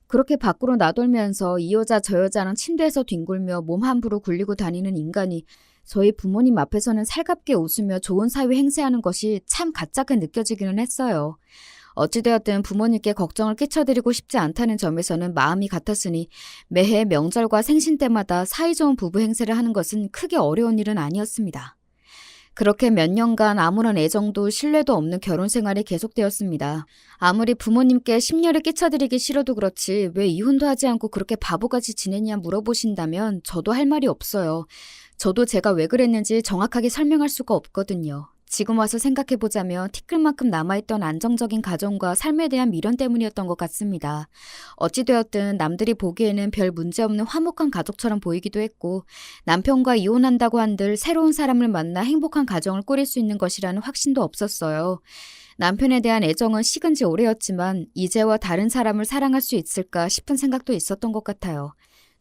그렇게 밖으로 나돌면서 이 여자 저 여자랑 침대에서 뒹굴며 몸 함부로 굴리고 다니는 인간이 저희 부모님 앞에서는 살갑게 웃으며 좋은 사위 행세하는 것이 참 가짜게 느껴지기는 했어요. 어찌되었든 부모님께 걱정을 끼쳐드리고 싶지 않다는 점에서는 마음이 같았으니 매해 명절과 생신 때마다 사이좋은 부부 행세를 하는 것은 크게 어려운 일은 아니었습니다. 그렇게 몇 년간 아무런 애정도 신뢰도 없는 결혼 생활이 계속되었습니다. 아무리 부모님께 심려를 끼쳐드리기 싫어도 그렇지 왜 이혼도 하지 않고 그렇게 바보같이 지냈냐 물어보신다면 저도 할 말이 없어요. 저도 제가 왜 그랬는지 정확하게 설명할 수가 없거든요. 지금 와서 생각해보자면 티끌만큼 남아있던 안정적인 가정과 삶에 대한 미련 때문이었던 것 같습니다. 어찌되었든 남들이 보기에는 별 문제없는 화목한 가족처럼 보이기도 했고 남편과 이혼한다고 한들 새로운 사람을 만나 행복한 가정을 꾸릴 수 있는 것이라는 확신도 없었어요. 남편에 대한 애정은 식은 지 오래였지만 이제와 다른 사람을 사랑할 수 있을까 싶은 생각도 있었던 것 같아요.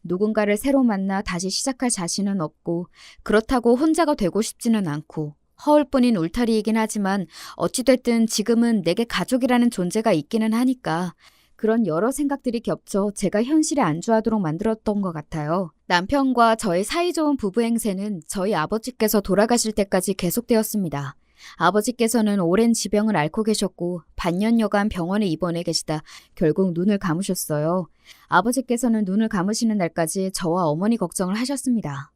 누군가를 새로 만나 다시 시작할 자신은 없고 그렇다고 혼자가 되고 싶지는 않고 허울뿐인 울타리이긴 하지만 어찌됐든 지금은 내게 가족이라는 존재가 있기는 하니까 그런 여러 생각들이 겹쳐 제가 현실에 안주하도록 만들었던 것 같아요. 남편과 저의 사이좋은 부부 행세는 저희 아버지께서 돌아가실 때까지 계속되었습니다. 아버지께서는 오랜 지병을 앓고 계셨고 반년여간 병원에 입원해 계시다 결국 눈을 감으셨어요. 아버지께서는 눈을 감으시는 날까지 저와 어머니 걱정을 하셨습니다.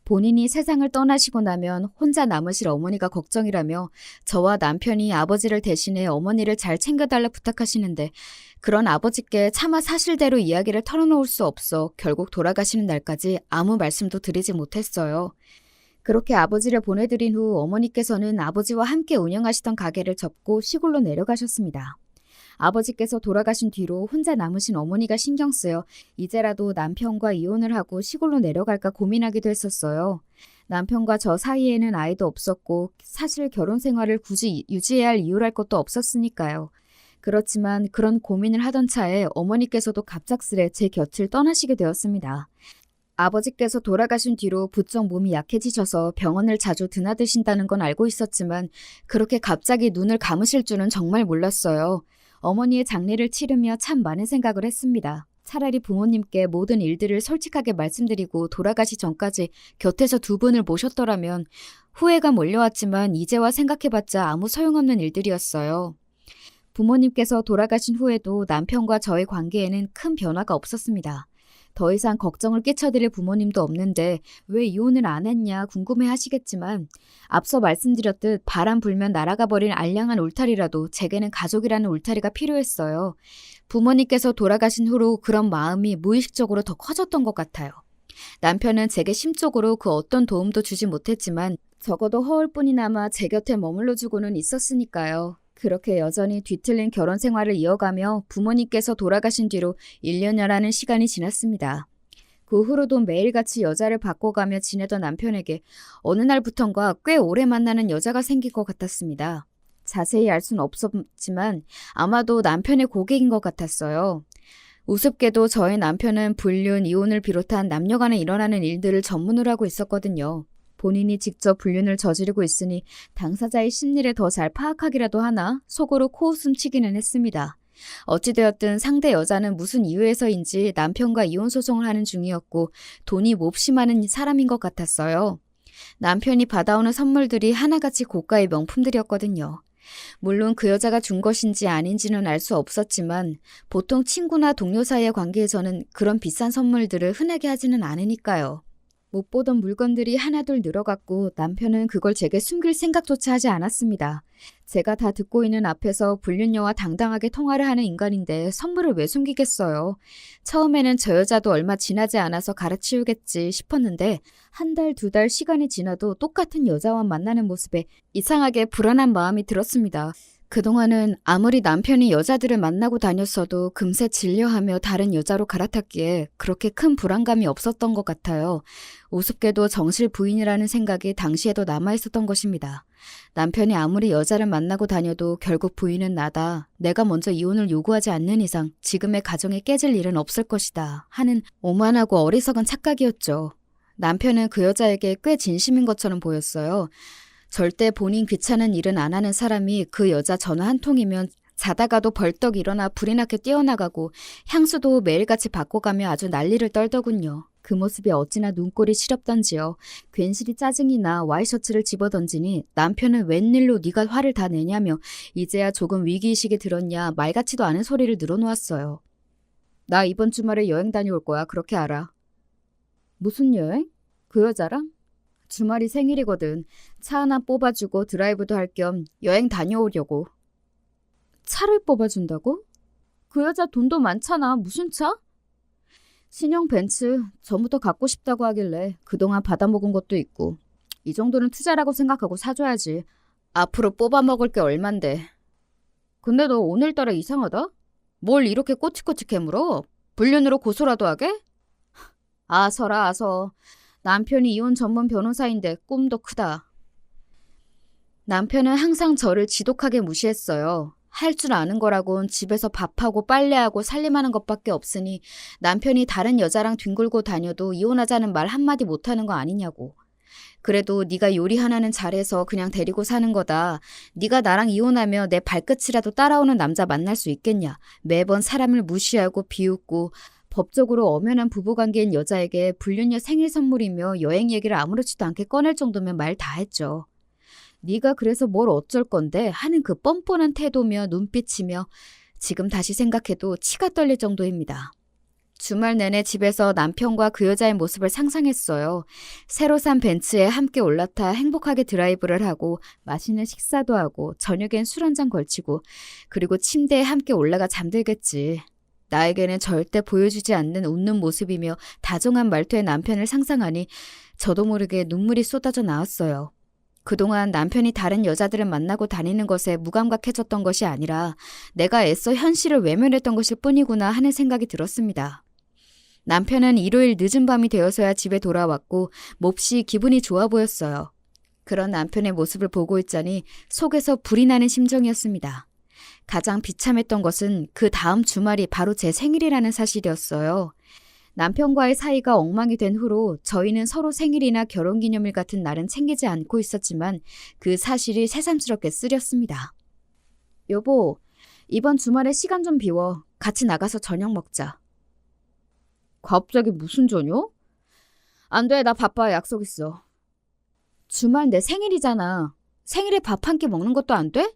본인이 세상을 떠나시고 나면 혼자 남으실 어머니가 걱정이라며 저와 남편이 아버지를 대신해 어머니를 잘 챙겨달라 부탁하시는데 그런 아버지께 차마 사실대로 이야기를 털어놓을 수 없어 결국 돌아가시는 날까지 아무 말씀도 드리지 못했어요. 그렇게 아버지를 보내드린 후 어머니께서는 아버지와 함께 운영하시던 가게를 접고 시골로 내려가셨습니다. 아버지께서 돌아가신 뒤로 혼자 남으신 어머니가 신경 쓰여 이제라도 남편과 이혼을 하고 시골로 내려갈까 고민하기도 했었어요. 남편과 저 사이에는 아이도 없었고 사실 결혼 생활을 굳이 유지해야 할 이유랄 것도 없었으니까요. 그렇지만 그런 고민을 하던 차에 어머니께서도 갑작스레 제 곁을 떠나시게 되었습니다. 아버지께서 돌아가신 뒤로 부쩍 몸이 약해지셔서 병원을 자주 드나드신다는 건 알고 있었지만 그렇게 갑자기 눈을 감으실 줄은 정말 몰랐어요. 어머니의 장례를 치르며 참 많은 생각을 했습니다. 차라리 부모님께 모든 일들을 솔직하게 말씀드리고 돌아가시 전까지 곁에서 두 분을 모셨더라면 후회가 몰려왔지만 이제와 생각해봤자 아무 소용없는 일들이었어요. 부모님께서 돌아가신 후에도 남편과 저의 관계에는 큰 변화가 없었습니다. 더 이상 걱정을 끼쳐드릴 부모님도 없는데 왜 이혼을 안 했냐 궁금해 하시겠지만 앞서 말씀드렸듯 바람 불면 날아가 버린 알량한 울타리라도 제게는 가족이라는 울타리가 필요했어요. 부모님께서 돌아가신 후로 그런 마음이 무의식적으로 더 커졌던 것 같아요. 남편은 제게 심적으로 그 어떤 도움도 주지 못했지만 적어도 허울뿐이나마 제 곁에 머물러주고는 있었으니까요. 그렇게 여전히 뒤틀린 결혼 생활을 이어가며 부모님께서 돌아가신 뒤로 1년여라는 시간이 지났습니다. 그 후로도 매일같이 여자를 바꿔가며 지내던 남편에게 어느 날부턴가 꽤 오래 만나는 여자가 생긴 것 같았습니다. 자세히 알 수는 없었지만 아마도 남편의 고객인 것 같았어요. 우습게도 저희 남편은 불륜, 이혼을 비롯한 남녀간에 일어나는 일들을 전문으로 하고 있었거든요. 본인이 직접 불륜을 저지르고 있으니 당사자의 심리를 더 잘 파악하기라도 하나 속으로 코웃음 치기는 했습니다. 어찌되었든 상대 여자는 무슨 이유에서인지 남편과 이혼 소송을 하는 중이었고 돈이 몹시 많은 사람인 것 같았어요. 남편이 받아오는 선물들이 하나같이 고가의 명품들이었거든요. 물론 그 여자가 준 것인지 아닌지는 알 수 없었지만 보통 친구나 동료 사이의 관계에서는 그런 비싼 선물들을 흔하게 하지는 않으니까요. 못 보던 물건들이 하나둘 늘어갔고 남편은 그걸 제게 숨길 생각조차 하지 않았습니다. 제가 다 듣고 있는 앞에서 불륜녀와 당당하게 통화를 하는 인간인데 선물을 왜 숨기겠어요. 처음에는 저 여자도 얼마 지나지 않아서 갈아치우겠지 싶었는데 한 달, 두 달 시간이 지나도 똑같은 여자와 만나는 모습에 이상하게 불안한 마음이 들었습니다. 그동안은 아무리 남편이 여자들을 만나고 다녔어도 금세 질려하며 다른 여자로 갈아탔기에 그렇게 큰 불안감이 없었던 것 같아요. 우습게도 정실 부인이라는 생각이 당시에도 남아있었던 것입니다. 남편이 아무리 여자를 만나고 다녀도 결국 부인은 나다. 내가 먼저 이혼을 요구하지 않는 이상 지금의 가정에 깨질 일은 없을 것이다. 하는 오만하고 어리석은 착각이었죠. 남편은 그 여자에게 꽤 진심인 것처럼 보였어요. 절대 본인 귀찮은 일은 안 하는 사람이 그 여자 전화 한 통이면 자다가도 벌떡 일어나 불이 나게 뛰어나가고 향수도 매일같이 바꿔가며 아주 난리를 떨더군요. 그 모습이 어찌나 눈꼴이 시렵던지요. 괜시리 짜증이 나 와이셔츠를 집어던지니 남편은 웬일로 네가 화를 다 내냐며 이제야 조금 위기의식이 들었냐 말 같지도 않은 소리를 늘어놓았어요. 나 이번 주말에 여행 다녀올 거야. 그렇게 알아. 무슨 여행? 그 여자랑? 주말이 생일이거든. 차 하나 뽑아주고 드라이브도 할 겸 여행 다녀오려고. 차를 뽑아준다고? 그 여자 돈도 많잖아. 무슨 차? 신형 벤츠. 전부터 갖고 싶다고 하길래 그동안 받아먹은 것도 있고. 이 정도는 투자라고 생각하고 사줘야지. 앞으로 뽑아먹을 게 얼만데. 근데 너 오늘따라 이상하다? 뭘 이렇게 꼬치꼬치 캐물어? 불륜으로 고소라도 하게? 아서라 아서. 남편이 이혼 전문 변호사인데 꿈도 크다. 남편은 항상 저를 지독하게 무시했어요. 할 줄 아는 거라곤 집에서 밥하고 빨래하고 살림하는 것밖에 없으니 남편이 다른 여자랑 뒹굴고 다녀도 이혼하자는 말 한마디 못하는 거 아니냐고. 그래도 네가 요리 하나는 잘해서 그냥 데리고 사는 거다. 네가 나랑 이혼하며 내 발끝이라도 따라오는 남자 만날 수 있겠냐. 매번 사람을 무시하고 비웃고 법적으로 엄연한 부부관계인 여자에게 불륜녀 생일 선물이며 여행 얘기를 아무렇지도 않게 꺼낼 정도면 말 다 했죠. 네가 그래서 뭘 어쩔 건데 하는 그 뻔뻔한 태도며 눈빛이며 지금 다시 생각해도 치가 떨릴 정도입니다. 주말 내내 집에서 남편과 그 여자의 모습을 상상했어요. 새로 산 벤츠에 함께 올라타 행복하게 드라이브를 하고 맛있는 식사도 하고 저녁엔 술 한 잔 걸치고 그리고 침대에 함께 올라가 잠들겠지. 나에게는 절대 보여주지 않는 웃는 모습이며 다정한 말투의 남편을 상상하니 저도 모르게 눈물이 쏟아져 나왔어요. 그동안 남편이 다른 여자들을 만나고 다니는 것에 무감각해졌던 것이 아니라 내가 애써 현실을 외면했던 것일 뿐이구나 하는 생각이 들었습니다. 남편은 일요일 늦은 밤이 되어서야 집에 돌아왔고 몹시 기분이 좋아 보였어요. 그런 남편의 모습을 보고 있자니 속에서 불이 나는 심정이었습니다. 가장 비참했던 것은 그 다음 주말이 바로 제 생일이라는 사실이었어요. 남편과의 사이가 엉망이 된 후로 저희는 서로 생일이나 결혼기념일 같은 날은 챙기지 않고 있었지만 그 사실이 새삼스럽게 쓰렸습니다. 여보, 이번 주말에 시간 좀 비워. 같이 나가서 저녁 먹자. 갑자기 무슨 저녁? 안 돼, 나 바빠. 약속 있어. 주말 내 생일이잖아. 생일에 밥 한 끼 먹는 것도 안 돼?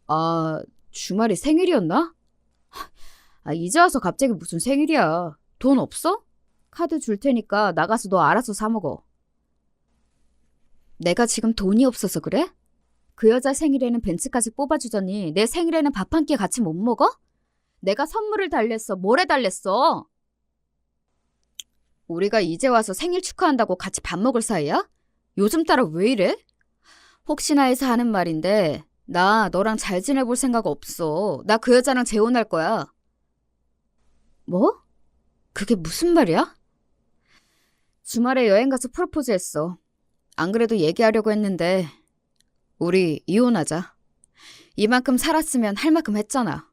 아, 주말이 생일이었나? 이제 와서 갑자기 무슨 생일이야. 돈 없어? 카드 줄 테니까 나가서 너 알아서 사 먹어. 내가 지금 돈이 없어서 그래? 그 여자 생일에는 벤츠까지 뽑아주더니 내 생일에는 밥 한 끼 같이 못 먹어? 내가 선물을 달랬어. 뭘 해달랬어? 우리가 이제 와서 생일 축하한다고 같이 밥 먹을 사이야? 요즘 따라 왜 이래? 혹시나 해서 하는 말인데 나 너랑 잘 지내볼 생각 없어. 나 그 여자랑 재혼할 거야. 뭐? 그게 무슨 말이야? 주말에 여행 가서 프로포즈 했어. 안 그래도 얘기하려고 했는데 우리 이혼하자. 이만큼 살았으면 할 만큼 했잖아.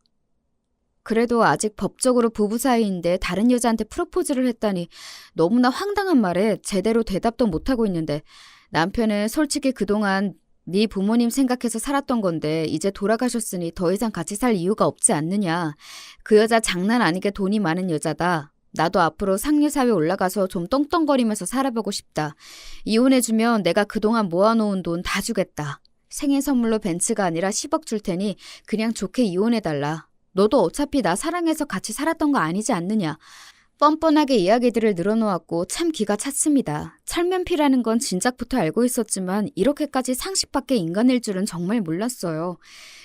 그래도 아직 법적으로 부부 사이인데 다른 여자한테 프로포즈를 했다니 너무나 황당한 말에 제대로 대답도 못하고 있는데 남편은 솔직히 그동안 네 부모님 생각해서 살았던 건데 이제 돌아가셨으니 더 이상 같이 살 이유가 없지 않느냐. 그 여자 장난 아니게 돈이 많은 여자다. 나도 앞으로 상류사회 올라가서 좀 떵떵거리면서 살아보고 싶다. 이혼해주면 내가 그동안 모아놓은 돈 다 주겠다. 생일 선물로 벤츠가 아니라 10억 줄 테니 그냥 좋게 이혼해달라. 너도 어차피 나 사랑해서 같이 살았던 거 아니지 않느냐. 뻔뻔하게 이야기들을 늘어놓았고 참 기가 찼습니다. 철면피라는 건 진작부터 알고 있었지만 이렇게까지 상식 밖의 인간일 줄은 정말 몰랐어요.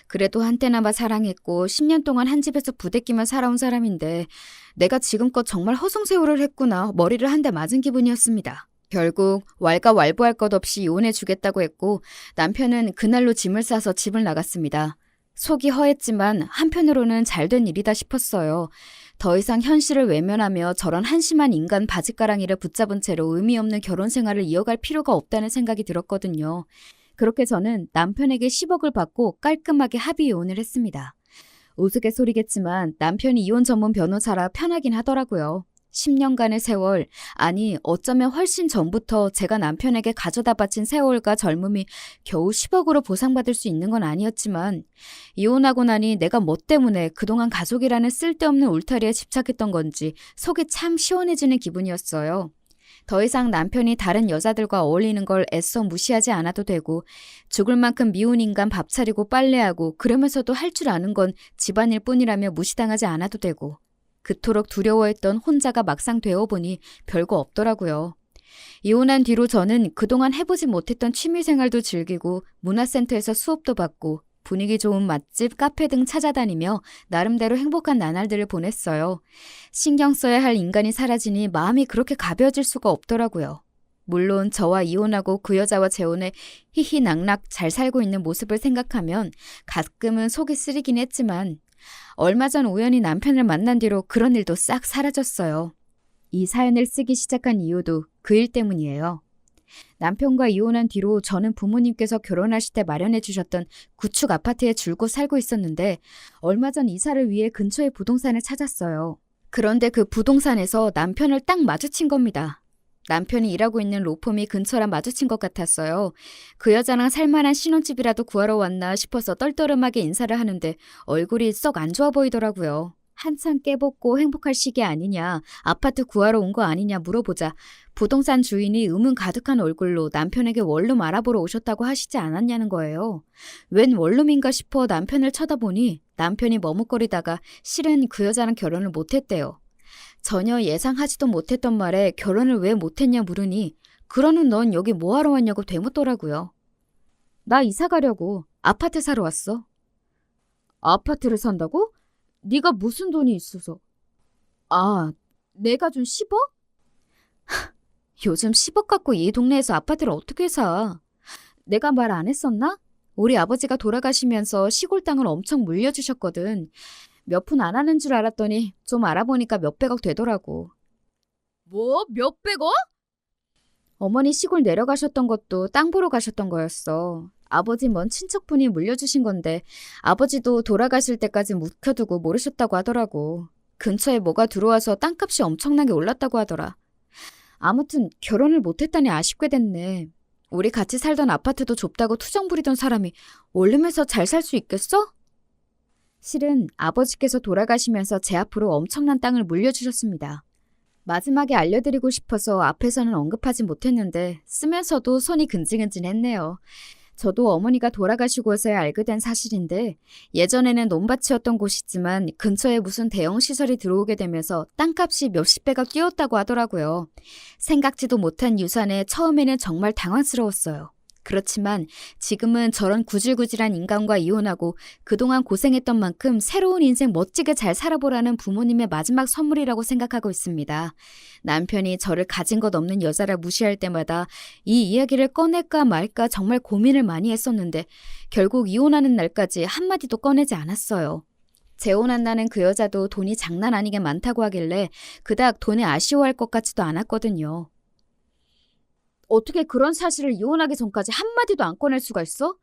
그래도 한때나마 사랑했고 10년 동안 한 집에서 부대끼며 살아온 사람인데 내가 지금껏 정말 허송세월을 했구나. 머리를 한 대 맞은 기분이었습니다. 결국 왈가왈부할 것 없이 이혼해주겠다고 했고 남편은 그날로 짐을 싸서 집을 나갔습니다. 속이 허했지만 한편으로는 잘된 일이다 싶었어요. 더 이상 현실을 외면하며 저런 한심한 인간 바짓가랑이를 붙잡은 채로 의미 없는 결혼 생활을 이어갈 필요가 없다는 생각이 들었거든요. 그렇게 저는 남편에게 10억을 받고 깔끔하게 합의 이혼을 했습니다. 우스갯소리겠지만 남편이 이혼 전문 변호사라 편하긴 하더라고요. 10년간의 세월, 아니 어쩌면 훨씬 전부터 제가 남편에게 가져다 바친 세월과 젊음이 겨우 10억으로 보상받을 수 있는 건 아니었지만 이혼하고 나니 내가 뭐 때문에 그동안 가족이라는 쓸데없는 울타리에 집착했던 건지 속이 참 시원해지는 기분이었어요. 더 이상 남편이 다른 여자들과 어울리는 걸 애써 무시하지 않아도 되고 죽을 만큼 미운 인간 밥 차리고 빨래하고 그러면서도 할 줄 아는 건 집안일 뿐이라며 무시당하지 않아도 되고 그토록 두려워했던 혼자가 막상 되어보니 별거 없더라고요. 이혼한 뒤로 저는 그동안 해보지 못했던 취미생활도 즐기고 문화센터에서 수업도 받고 분위기 좋은 맛집, 카페 등 찾아다니며 나름대로 행복한 나날들을 보냈어요. 신경 써야 할 인간이 사라지니 마음이 그렇게 가벼워질 수가 없더라고요. 물론 저와 이혼하고 그 여자와 재혼해 희희낙낙 잘 살고 있는 모습을 생각하면 가끔은 속이 쓰리긴 했지만 얼마 전 우연히 남편을 만난 뒤로 그런 일도 싹 사라졌어요. 이 사연을 쓰기 시작한 이유도 그 일 때문이에요. 남편과 이혼한 뒤로 저는 부모님께서 결혼하실 때 마련해 주셨던 구축 아파트에 줄곧 살고 있었는데 얼마 전 이사를 위해 근처의 부동산을 찾았어요. 그런데 그 부동산에서 남편을 딱 마주친 겁니다. 남편이 일하고 있는 로펌이 근처라 마주친 것 같았어요. 그 여자랑 살만한 신혼집이라도 구하러 왔나 싶어서 떨떠름하게 인사를 하는데 얼굴이 썩 안 좋아 보이더라고요. 한참 깨벗고 행복할 시기 아니냐, 아파트 구하러 온 거 아니냐 물어보자 부동산 주인이 의문 가득한 얼굴로 남편에게 원룸 알아보러 오셨다고 하시지 않았냐는 거예요. 웬 원룸인가 싶어 남편을 쳐다보니 남편이 머뭇거리다가 실은 그 여자랑 결혼을 못했대요. 전혀 예상하지도 못했던 말에 결혼을 왜 못했냐 물으니 그러는 넌 여기 뭐하러 왔냐고 되묻더라고요. 나 이사 가려고 아파트 사러 왔어. 아파트를 산다고? 네가 무슨 돈이 있어서? 아, 내가 준 10억? 요즘 10억 갖고 이 동네에서 아파트를 어떻게 사? 내가 말 안 했었나? 우리 아버지가 돌아가시면서 시골 땅을 엄청 물려주셨거든. 몇 푼 안 하는 줄 알았더니 좀 알아보니까 몇백억 되더라고. 뭐? 몇백억? 어머니 시골 내려가셨던 것도 땅 보러 가셨던 거였어. 아버지 먼 친척분이 물려주신 건데 아버지도 돌아가실 때까지 묵혀두고 모르셨다고 하더라고. 근처에 뭐가 들어와서 땅값이 엄청나게 올랐다고 하더라. 아무튼 결혼을 못했다니 아쉽게 됐네. 우리 같이 살던 아파트도 좁다고 투정 부리던 사람이 원룸에서 잘 살 수 있겠어? 실은 아버지께서 돌아가시면서 제 앞으로 엄청난 땅을 물려주셨습니다. 마지막에 알려드리고 싶어서 앞에서는 언급하지 못했는데 쓰면서도 손이 근질근질했네요. 저도 어머니가 돌아가시고서야 알게 된 사실인데 예전에는 논밭이었던 곳이지만 근처에 무슨 대형 시설이 들어오게 되면서 땅값이 몇십 배가 뛰었다고 하더라고요. 생각지도 못한 유산에 처음에는 정말 당황스러웠어요. 그렇지만 지금은 저런 구질구질한 인간과 이혼하고 그동안 고생했던 만큼 새로운 인생 멋지게 잘 살아보라는 부모님의 마지막 선물이라고 생각하고 있습니다. 남편이 저를 가진 것 없는 여자라 무시할 때마다 이 이야기를 꺼낼까 말까 정말 고민을 많이 했었는데 결국 이혼하는 날까지 한마디도 꺼내지 않았어요. 재혼한다는 그 여자도 돈이 장난 아니게 많다고 하길래 그닥 돈에 아쉬워할 것 같지도 않았거든요. 어떻게 그런 사실을 이혼하기 전까지 한마디도 안 꺼낼 수가 있어?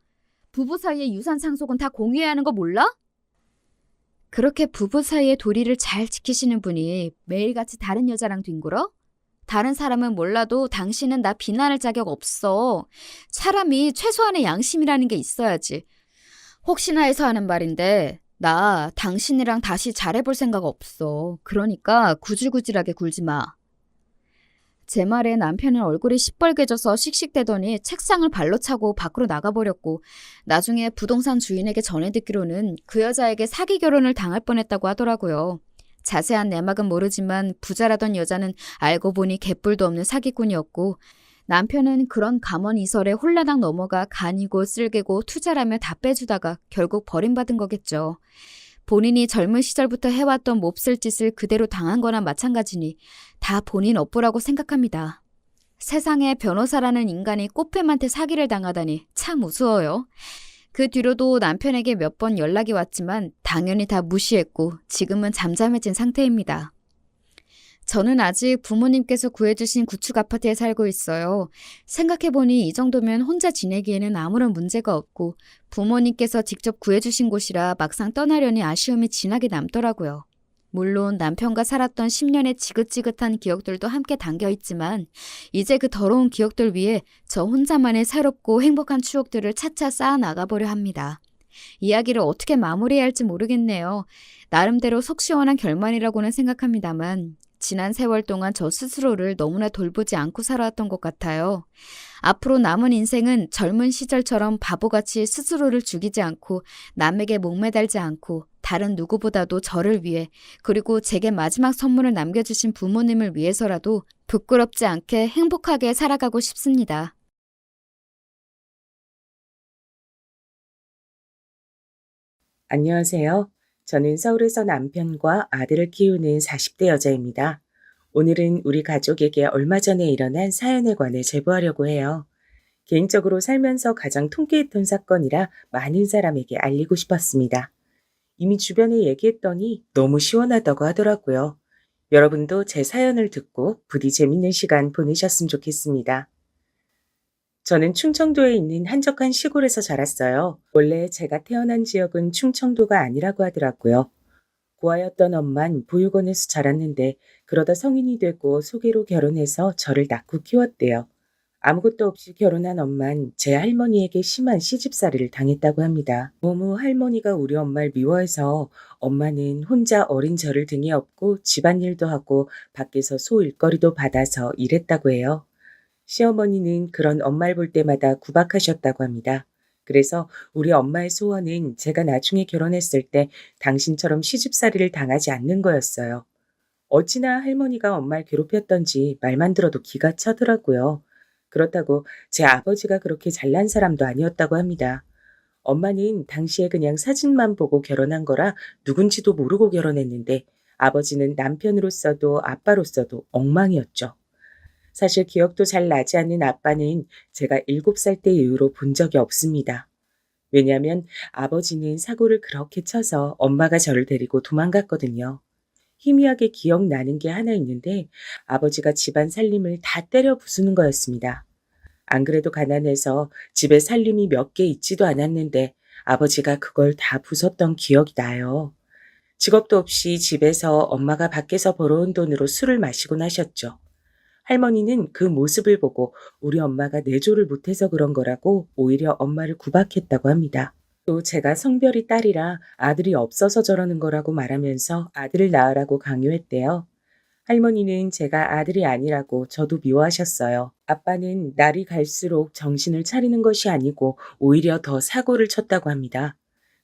부부 사이의 유산 상속은 다 공유해야 하는 거 몰라? 그렇게 부부 사이의 도리를 잘 지키시는 분이 매일같이 다른 여자랑 뒹굴어? 다른 사람은 몰라도 당신은 나 비난할 자격 없어. 사람이 최소한의 양심이라는 게 있어야지. 혹시나 해서 하는 말인데 나 당신이랑 다시 잘해볼 생각 없어. 그러니까 구질구질하게 굴지 마. 제 말에 남편은 얼굴이 시뻘개져서 씩씩대더니 책상을 발로 차고 밖으로 나가버렸고 나중에 부동산 주인에게 전해 듣기로는 그 여자에게 사기 결혼을 당할 뻔했다고 하더라고요. 자세한 내막은 모르지만 부자라던 여자는 알고 보니 개뿔도 없는 사기꾼이었고 남편은 그런 감언이설에 홀라당 넘어가 간이고 쓸개고 투자라며 다 빼주다가 결국 버림받은 거겠죠. 본인이 젊은 시절부터 해왔던 몹쓸 짓을 그대로 당한 거나 마찬가지니 다 본인 업보라고 생각합니다. 세상에 변호사라는 인간이 꽃뱀한테 사기를 당하다니 참 우스워요. 그 뒤로도 남편에게 몇 번 연락이 왔지만 당연히 다 무시했고 지금은 잠잠해진 상태입니다. 저는 아직 부모님께서 구해주신 구축 아파트에 살고 있어요. 생각해보니 이 정도면 혼자 지내기에는 아무런 문제가 없고 부모님께서 직접 구해주신 곳이라 막상 떠나려니 아쉬움이 진하게 남더라고요. 물론 남편과 살았던 10년의 지긋지긋한 기억들도 함께 담겨있지만 이제 그 더러운 기억들 위에 저 혼자만의 새롭고 행복한 추억들을 차차 쌓아 나가보려 합니다. 이야기를 어떻게 마무리해야 할지 모르겠네요. 나름대로 속 시원한 결말이라고는 생각합니다만 지난 세월 동안 저 스스로를 너무나 돌보지 않고 살아왔던 것 같아요. 앞으로 남은 인생은 젊은 시절처럼 바보같이 스스로를 죽이지 않고 남에게 목매달지 않고 다른 누구보다도 저를 위해, 그리고 제게 마지막 선물을 남겨주신 부모님을 위해서라도 부끄럽지 않게 행복하게 살아가고 싶습니다. 안녕하세요. 저는 서울에서 남편과 아들을 키우는 40대 여자입니다. 오늘은 우리 가족에게 얼마 전에 일어난 사연에 관해 제보하려고 해요. 개인적으로 살면서 가장 통쾌했던 사건이라 많은 사람에게 알리고 싶었습니다. 이미 주변에 얘기했더니 너무 시원하다고 하더라고요. 여러분도 제 사연을 듣고 부디 재밌는 시간 보내셨으면 좋겠습니다. 저는 충청도에 있는 한적한 시골에서 자랐어요. 원래 제가 태어난 지역은 충청도가 아니라고 하더라고요. 고아였던 엄만 보육원에서 자랐는데 그러다 성인이 되고 소개로 결혼해서 저를 낳고 키웠대요. 아무것도 없이 결혼한 엄만 제 할머니에게 심한 시집살이를 당했다고 합니다. 너무 할머니가 우리 엄마를 미워해서 엄마는 혼자 어린 저를 등에 업고 집안일도 하고 밖에서 소일거리도 받아서 일했다고 해요. 시어머니는 그런 엄마를 볼 때마다 구박하셨다고 합니다. 그래서 우리 엄마의 소원은 제가 나중에 결혼했을 때 당신처럼 시집살이를 당하지 않는 거였어요. 어찌나 할머니가 엄마를 괴롭혔던지 말만 들어도 기가 차더라고요. 그렇다고 제 아버지가 그렇게 잘난 사람도 아니었다고 합니다. 엄마는 당시에 그냥 사진만 보고 결혼한 거라 누군지도 모르고 결혼했는데 아버지는 남편으로서도 아빠로서도 엉망이었죠. 사실 기억도 잘 나지 않는 아빠는 제가 7살 때 이후로 본 적이 없습니다. 왜냐하면 아버지는 사고를 그렇게 쳐서 엄마가 저를 데리고 도망갔거든요. 희미하게 기억나는 게 하나 있는데 아버지가 집안 살림을 다 때려 부수는 거였습니다. 안 그래도 가난해서 집에 살림이 몇 개 있지도 않았는데 아버지가 그걸 다 부쉈던 기억이 나요. 직업도 없이 집에서 엄마가 밖에서 벌어온 돈으로 술을 마시곤 하셨죠. 할머니는 그 모습을 보고 우리 엄마가 내조를 못해서 그런 거라고 오히려 엄마를 구박했다고 합니다. 또 제가 성별이 딸이라 아들이 없어서 저러는 거라고 말하면서 아들을 낳으라고 강요했대요. 할머니는 제가 아들이 아니라고 저도 미워하셨어요. 아빠는 날이 갈수록 정신을 차리는 것이 아니고 오히려 더 사고를 쳤다고 합니다.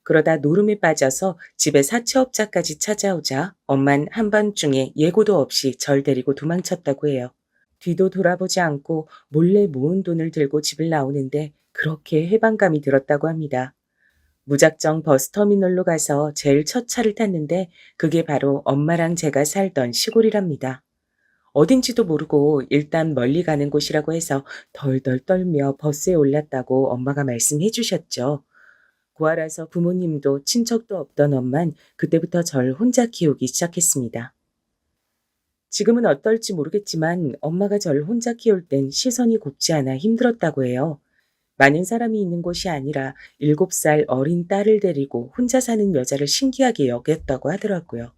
그러다 노름에 빠져서 집에 사채업자까지 찾아오자 엄만 한밤중에 예고도 없이 절 데리고 도망쳤다고 해요. 뒤도 돌아보지 않고 몰래 모은 돈을 들고 집을 나오는데 그렇게 해방감이 들었다고 합니다. 무작정 버스터미널로 가서 제일 첫 차를 탔는데 그게 바로 엄마랑 제가 살던 시골이랍니다. 어딘지도 모르고 일단 멀리 가는 곳이라고 해서 덜덜 떨며 버스에 올랐다고 엄마가 말씀해 주셨죠. 고아라서 부모님도 친척도 없던 엄만 그때부터 절 혼자 키우기 시작했습니다. 지금은 어떨지 모르겠지만 엄마가 저를 혼자 키울 땐 시선이 곱지 않아 힘들었다고 해요. 많은 사람이 있는 곳이 아니라 7살 어린 딸을 데리고 혼자 사는 여자를 신기하게 여겼다고 하더라고요.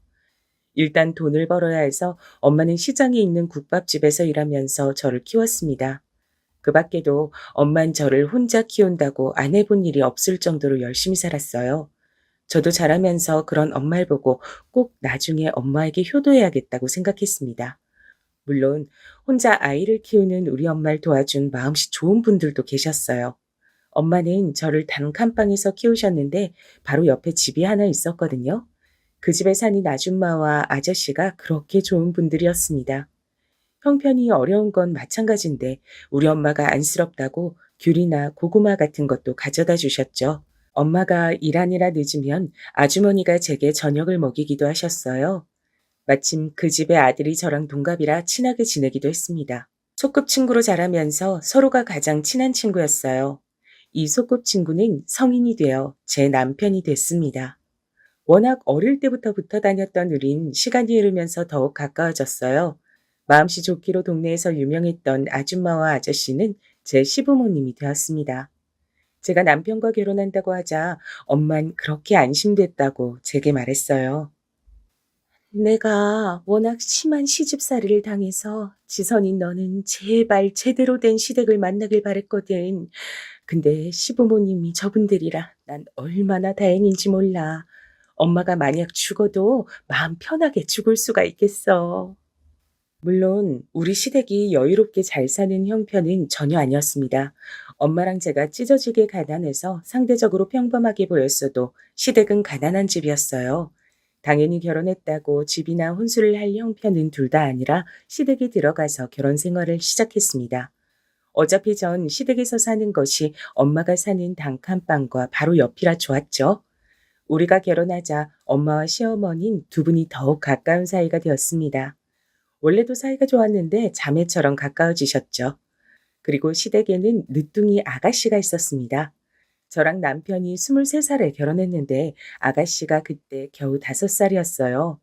일단 돈을 벌어야 해서 엄마는 시장에 있는 국밥집에서 일하면서 저를 키웠습니다. 그 밖에도 엄만 저를 혼자 키운다고 안 해본 일이 없을 정도로 열심히 살았어요. 저도 자라면서 그런 엄마를 보고 꼭 나중에 엄마에게 효도해야겠다고 생각했습니다. 물론 혼자 아이를 키우는 우리 엄마를 도와준 마음씨 좋은 분들도 계셨어요. 엄마는 저를 단칸방에서 키우셨는데 바로 옆에 집이 하나 있었거든요. 그 집에 사는 아줌마와 아저씨가 그렇게 좋은 분들이었습니다. 형편이 어려운 건 마찬가지인데 우리 엄마가 안쓰럽다고 귤이나 고구마 같은 것도 가져다 주셨죠. 엄마가 일하느라 늦으면 아주머니가 제게 저녁을 먹이기도 하셨어요. 마침 그 집의 아들이 저랑 동갑이라 친하게 지내기도 했습니다. 소꿉친구로 자라면서 서로가 가장 친한 친구였어요. 이 소꿉친구는 성인이 되어 제 남편이 됐습니다. 워낙 어릴 때부터 붙어 다녔던 우린 시간이 흐르면서 더욱 가까워졌어요. 마음씨 좋기로 동네에서 유명했던 아줌마와 아저씨는 제 시부모님이 되었습니다. 제가 남편과 결혼한다고 하자 엄만 그렇게 안심됐다고 제게 말했어요. 내가 워낙 심한 시집살이를 당해서 지선인 너는 제발 제대로 된 시댁을 만나길 바랬거든. 근데 시부모님이 저분들이라 난 얼마나 다행인지 몰라. 엄마가 만약 죽어도 마음 편하게 죽을 수가 있겠어. 물론 우리 시댁이 여유롭게 잘 사는 형편은 전혀 아니었습니다. 엄마랑 제가 찢어지게 가난해서 상대적으로 평범하게 보였어도 시댁은 가난한 집이었어요. 당연히 결혼했다고 집이나 혼수를 할 형편은 둘 다 아니라 시댁에 들어가서 결혼 생활을 시작했습니다. 어차피 전 시댁에서 사는 것이 엄마가 사는 단칸방과 바로 옆이라 좋았죠. 우리가 결혼하자 엄마와 시어머니는 두 분이 더욱 가까운 사이가 되었습니다. 원래도 사이가 좋았는데 자매처럼 가까워지셨죠. 그리고 시댁에는 늦둥이 아가씨가 있었습니다. 저랑 남편이 23살에 결혼했는데 아가씨가 그때 겨우 5살이었어요.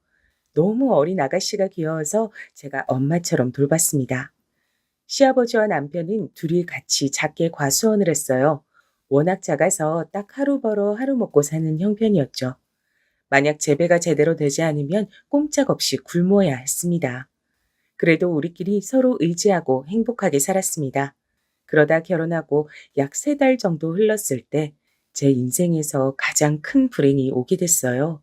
너무 어린 아가씨가 귀여워서 제가 엄마처럼 돌봤습니다. 시아버지와 남편은 둘이 같이 작게 과수원을 했어요. 워낙 작아서 딱 하루 벌어 하루 먹고 사는 형편이었죠. 만약 재배가 제대로 되지 않으면 꼼짝없이 굶어야 했습니다. 그래도 우리끼리 서로 의지하고 행복하게 살았습니다. 그러다 결혼하고 약 3달 정도 흘렀을 때 제 인생에서 가장 큰 불행이 오게 됐어요.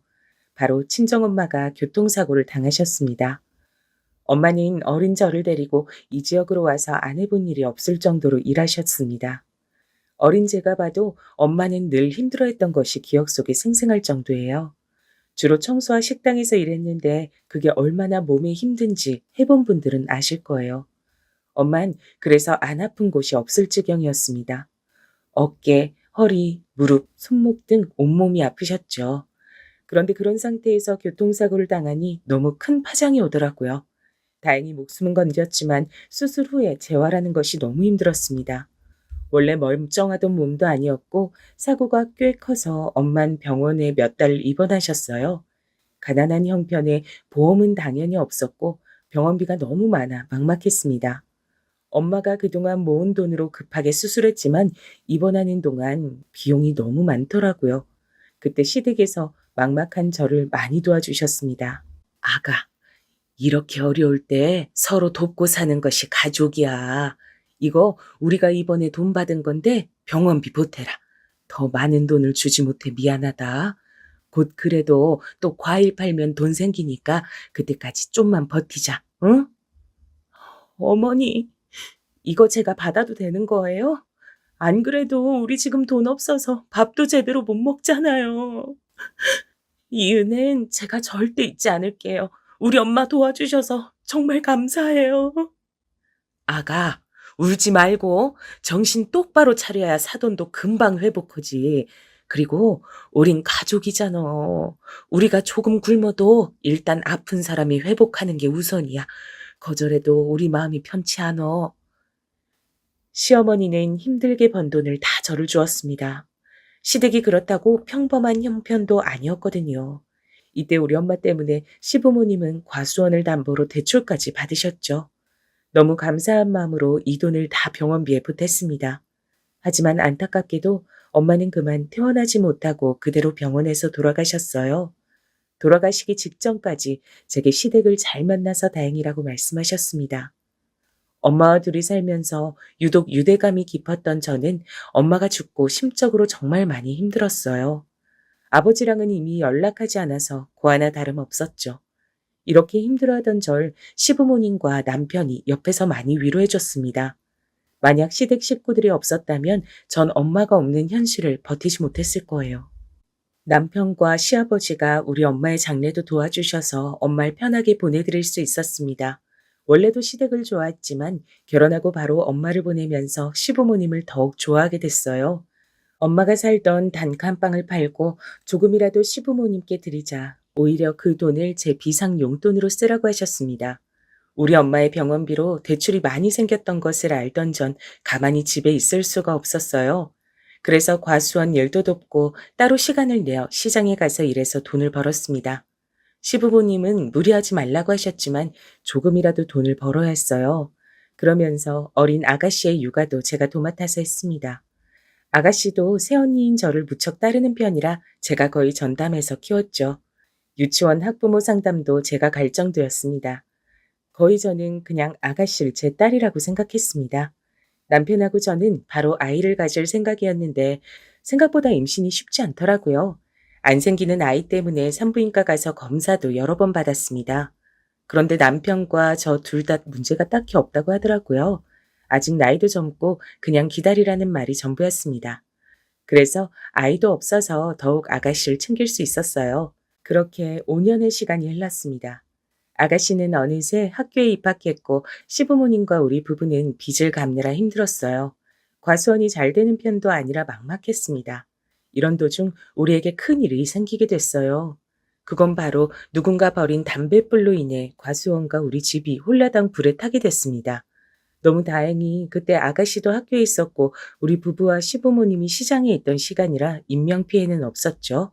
바로 친정엄마가 교통사고를 당하셨습니다. 엄마는 어린 저를 데리고 이 지역으로 와서 안 해본 일이 없을 정도로 일하셨습니다. 어린 제가 봐도 엄마는 늘 힘들어했던 것이 기억 속에 생생할 정도예요. 주로 청소와 식당에서 일했는데 그게 얼마나 몸에 힘든지 해본 분들은 아실 거예요. 엄만 그래서 안 아픈 곳이 없을 지경이었습니다. 어깨, 허리, 무릎, 손목 등 온몸이 아프셨죠. 그런데 그런 상태에서 교통사고를 당하니 너무 큰 파장이 오더라고요. 다행히 목숨은 건졌지만 수술 후에 재활하는 것이 너무 힘들었습니다. 원래 멀쩡하던 몸도 아니었고 사고가 꽤 커서 엄만 병원에 몇 달 입원하셨어요. 가난한 형편에 보험은 당연히 없었고 병원비가 너무 많아 막막했습니다. 엄마가 그동안 모은 돈으로 급하게 수술했지만 입원하는 동안 비용이 너무 많더라고요. 그때 시댁에서 막막한 저를 많이 도와주셨습니다. 아가, 이렇게 어려울 때 서로 돕고 사는 것이 가족이야. 이거 우리가 이번에 돈 받은 건데 병원비 보태라. 더 많은 돈을 주지 못해 미안하다. 곧 그래도 또 과일 팔면 돈 생기니까 그때까지 좀만 버티자. 응? 어머니, 이거 제가 받아도 되는 거예요? 안 그래도 우리 지금 돈 없어서 밥도 제대로 못 먹잖아요. 이 은혜는 제가 절대 잊지 않을게요. 우리 엄마 도와주셔서 정말 감사해요. 아가, 울지 말고 정신 똑바로 차려야 사돈도 금방 회복하지. 그리고 우린 가족이잖아. 우리가 조금 굶어도 일단 아픈 사람이 회복하는 게 우선이야. 거절해도 우리 마음이 편치 않어. 시어머니는 힘들게 번 돈을 다 저를 주었습니다. 시댁이 그렇다고 평범한 형편도 아니었거든요. 이때 우리 엄마 때문에 시부모님은 과수원을 담보로 대출까지 받으셨죠. 너무 감사한 마음으로 이 돈을 다 병원비에 보탰습니다. 하지만 안타깝게도 엄마는 그만 퇴원하지 못하고 그대로 병원에서 돌아가셨어요. 돌아가시기 직전까지 제게 시댁을 잘 만나서 다행이라고 말씀하셨습니다. 엄마와 둘이 살면서 유독 유대감이 깊었던 저는 엄마가 죽고 심적으로 정말 많이 힘들었어요. 아버지랑은 이미 연락하지 않아서 고아나 다름없었죠. 이렇게 힘들어하던 절 시부모님과 남편이 옆에서 많이 위로해줬습니다. 만약 시댁 식구들이 없었다면 전 엄마가 없는 현실을 버티지 못했을 거예요. 남편과 시아버지가 우리 엄마의 장례도 도와주셔서 엄마를 편하게 보내드릴 수 있었습니다. 원래도 시댁을 좋아했지만 결혼하고 바로 엄마를 보내면서 시부모님을 더욱 좋아하게 됐어요. 엄마가 살던 단칸방을 팔고 조금이라도 시부모님께 드리자 오히려 그 돈을 제 비상 용돈으로 쓰라고 하셨습니다. 우리 엄마의 병원비로 대출이 많이 생겼던 것을 알던 전 가만히 집에 있을 수가 없었어요. 그래서 과수원 일도 돕고 따로 시간을 내어 시장에 가서 일해서 돈을 벌었습니다. 시부모님은 무리하지 말라고 하셨지만 조금이라도 돈을 벌어야 했어요. 그러면서 어린 아가씨의 육아도 제가 도맡아서 했습니다. 아가씨도 새언니인 저를 무척 따르는 편이라 제가 거의 전담해서 키웠죠. 유치원 학부모 상담도 제가 갈 정도였습니다. 거의 저는 그냥 아가씨를 제 딸이라고 생각했습니다. 남편하고 저는 바로 아이를 가질 생각이었는데 생각보다 임신이 쉽지 않더라고요. 안 생기는 아이 때문에 산부인과 가서 검사도 여러 번 받았습니다. 그런데 남편과 저 둘 다 문제가 딱히 없다고 하더라고요. 아직 나이도 젊고 그냥 기다리라는 말이 전부였습니다. 그래서 아이도 없어서 더욱 아가씨를 챙길 수 있었어요. 그렇게 5년의 시간이 흘렀습니다. 아가씨는 어느새 학교에 입학했고 시부모님과 우리 부부는 빚을 갚느라 힘들었어요. 과수원이 잘 되는 편도 아니라 막막했습니다. 이런 도중 우리에게 큰 일이 생기게 됐어요. 그건 바로 누군가 버린 담뱃불로 인해 과수원과 우리 집이 홀라당 불에 타게 됐습니다. 너무 다행히 그때 아가씨도 학교에 있었고 우리 부부와 시부모님이 시장에 있던 시간이라 인명피해는 없었죠.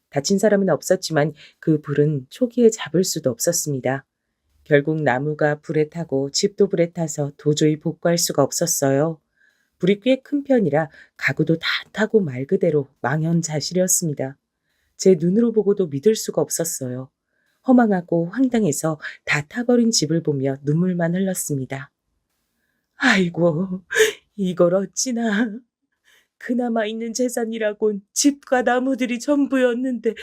다친 사람은 없었지만 그 불은 초기에 잡을 수도 없었습니다. 결국 나무가 불에 타고 집도 불에 타서 도저히 복구할 수가 없었어요. 불이 꽤 큰 편이라 가구도 다 타고 말 그대로 망연자실이었습니다. 제 눈으로 보고도 믿을 수가 없었어요. 허망하고 황당해서 다 타버린 집을 보며 눈물만 흘렀습니다. 아이고, 이걸 어찌나. 그나마 있는 재산이라곤 집과 나무들이 전부였는데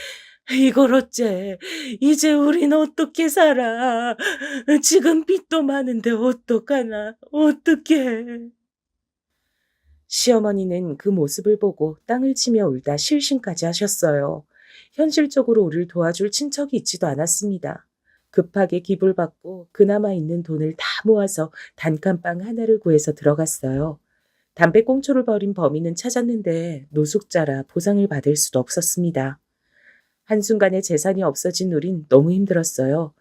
이걸 어째. 이제 우린 어떻게 살아. 지금 빚도 많은데 어떡하나. 어떡해. 시어머니는 그 모습을 보고 땅을 치며 울다 실신까지 하셨어요. 현실적으로 우리를 도와줄 친척이 있지도 않았습니다. 급하게 기부를 받고 그나마 있는 돈을 다 모아서 단칸방 하나를 구해서 들어갔어요. 담배꽁초를 버린 범인은 찾았는데 노숙자라 보상을 받을 수도 없었습니다. 한순간에 재산이 없어진 우린 너무 힘들었어요.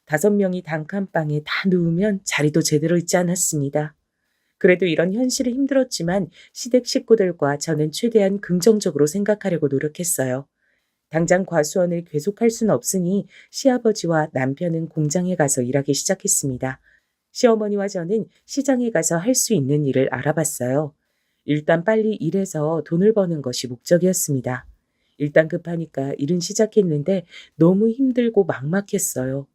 5명이 단칸방에 다 누우면 자리도 제대로 있지 않았습니다. 그래도 이런 현실이 힘들었지만 시댁 식구들과 저는 최대한 긍정적으로 생각하려고 노력했어요. 당장 과수원을 계속할 수는 없으니 시아버지와 남편은 공장에 가서 일하기 시작했습니다. 시어머니와 저는 시장에 가서 할 수 있는 일을 알아봤어요. 일단 빨리 일해서 돈을 버는 것이 목적이었습니다. 일단 급하니까 일은 시작했는데 너무 힘들고 막막했어요.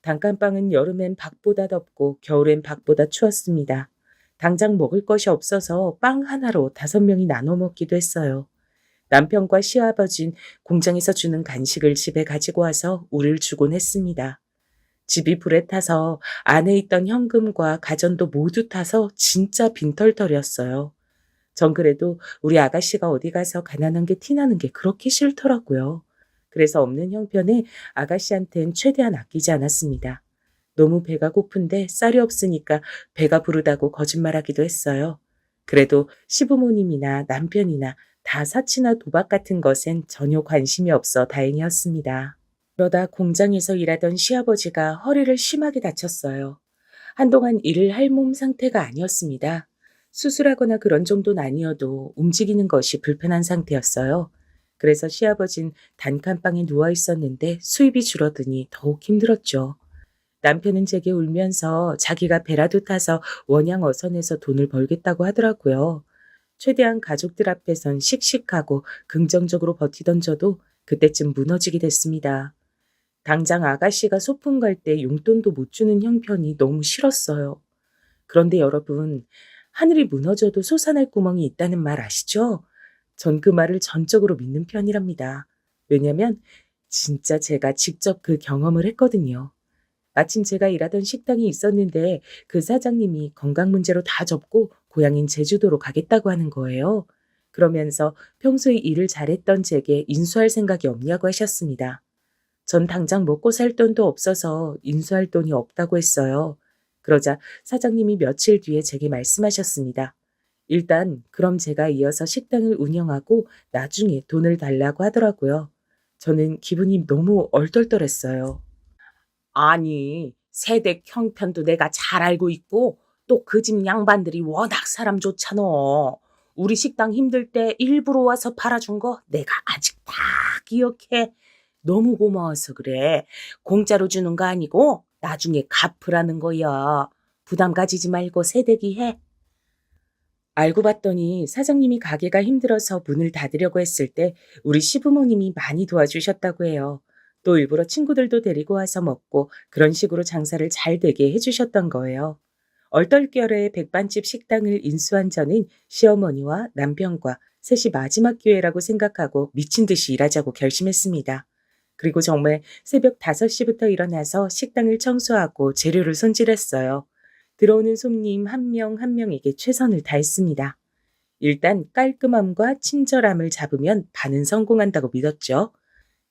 단칸방은 여름엔 밖보다 덥고 겨울엔 밖보다 추웠습니다. 당장 먹을 것이 없어서 빵 하나로 5명이 나눠 먹기도 했어요. 남편과 시아버진 공장에서 주는 간식을 집에 가지고 와서 우리를 주곤 했습니다. 집이 불에 타서 안에 있던 현금과 가전도 모두 타서 진짜 빈털털이었어요. 전 그래도 우리 아가씨가 어디 가서 가난한 게 티나는 게 그렇게 싫더라고요. 그래서 없는 형편에 아가씨한텐 최대한 아끼지 않았습니다. 너무 배가 고픈데 쌀이 없으니까 배가 부르다고 거짓말하기도 했어요. 그래도 시부모님이나 남편이나 다 사치나 도박 같은 것엔 전혀 관심이 없어 다행이었습니다. 그러다 공장에서 일하던 시아버지가 허리를 심하게 다쳤어요. 한동안 일을 할 몸 상태가 아니었습니다. 수술하거나 그런 정도는 아니어도 움직이는 것이 불편한 상태였어요. 그래서 시아버진 단칸방에 누워 있었는데 수입이 줄어드니 더욱 힘들었죠. 남편은 제게 울면서 자기가 배라도 타서 원양 어선에서 돈을 벌겠다고 하더라고요. 최대한 가족들 앞에선 씩씩하고 긍정적으로 버티던 저도 그때쯤 무너지게 됐습니다. 당장 아가씨가 소풍 갈 때 용돈도 못 주는 형편이 너무 싫었어요. 그런데 여러분, 하늘이 무너져도 솟아날 구멍이 있다는 말 아시죠? 전 그 말을 전적으로 믿는 편이랍니다. 왜냐면 진짜 제가 직접 그 경험을 했거든요. 마침 제가 일하던 식당이 있었는데 그 사장님이 건강 문제로 다 접고 고향인 제주도로 가겠다고 하는 거예요. 그러면서 평소에 일을 잘했던 제게 인수할 생각이 없냐고 하셨습니다. 전 당장 먹고 살 돈도 없어서 인수할 돈이 없다고 했어요. 그러자 사장님이 며칠 뒤에 제게 말씀하셨습니다. 일단 그럼 제가 이어서 식당을 운영하고 나중에 돈을 달라고 하더라고요. 저는 기분이 너무 얼떨떨했어요. 아니, 세댁 형편도 내가 잘 알고 있고 또 그 집 양반들이 워낙 사람 좋잖아. 우리 식당 힘들 때 일부러 와서 팔아준 거 내가 아직 다 기억해. 너무 고마워서 그래. 공짜로 주는 거 아니고 나중에 갚으라는 거야. 부담 가지지 말고 세대기 해. 알고 봤더니 사장님이 가게가 힘들어서 문을 닫으려고 했을 때 우리 시부모님이 많이 도와주셨다고 해요. 또 일부러 친구들도 데리고 와서 먹고 그런 식으로 장사를 잘 되게 해주셨던 거예요. 얼떨결에 백반집 식당을 인수한 저는 시어머니와 남편과 셋이 마지막 기회라고 생각하고 미친 듯이 일하자고 결심했습니다. 그리고 정말 새벽 5시부터 일어나서 식당을 청소하고 재료를 손질했어요. 들어오는 손님 한 명 한 명에게 최선을 다했습니다. 일단 깔끔함과 친절함을 잡으면 반은 성공한다고 믿었죠.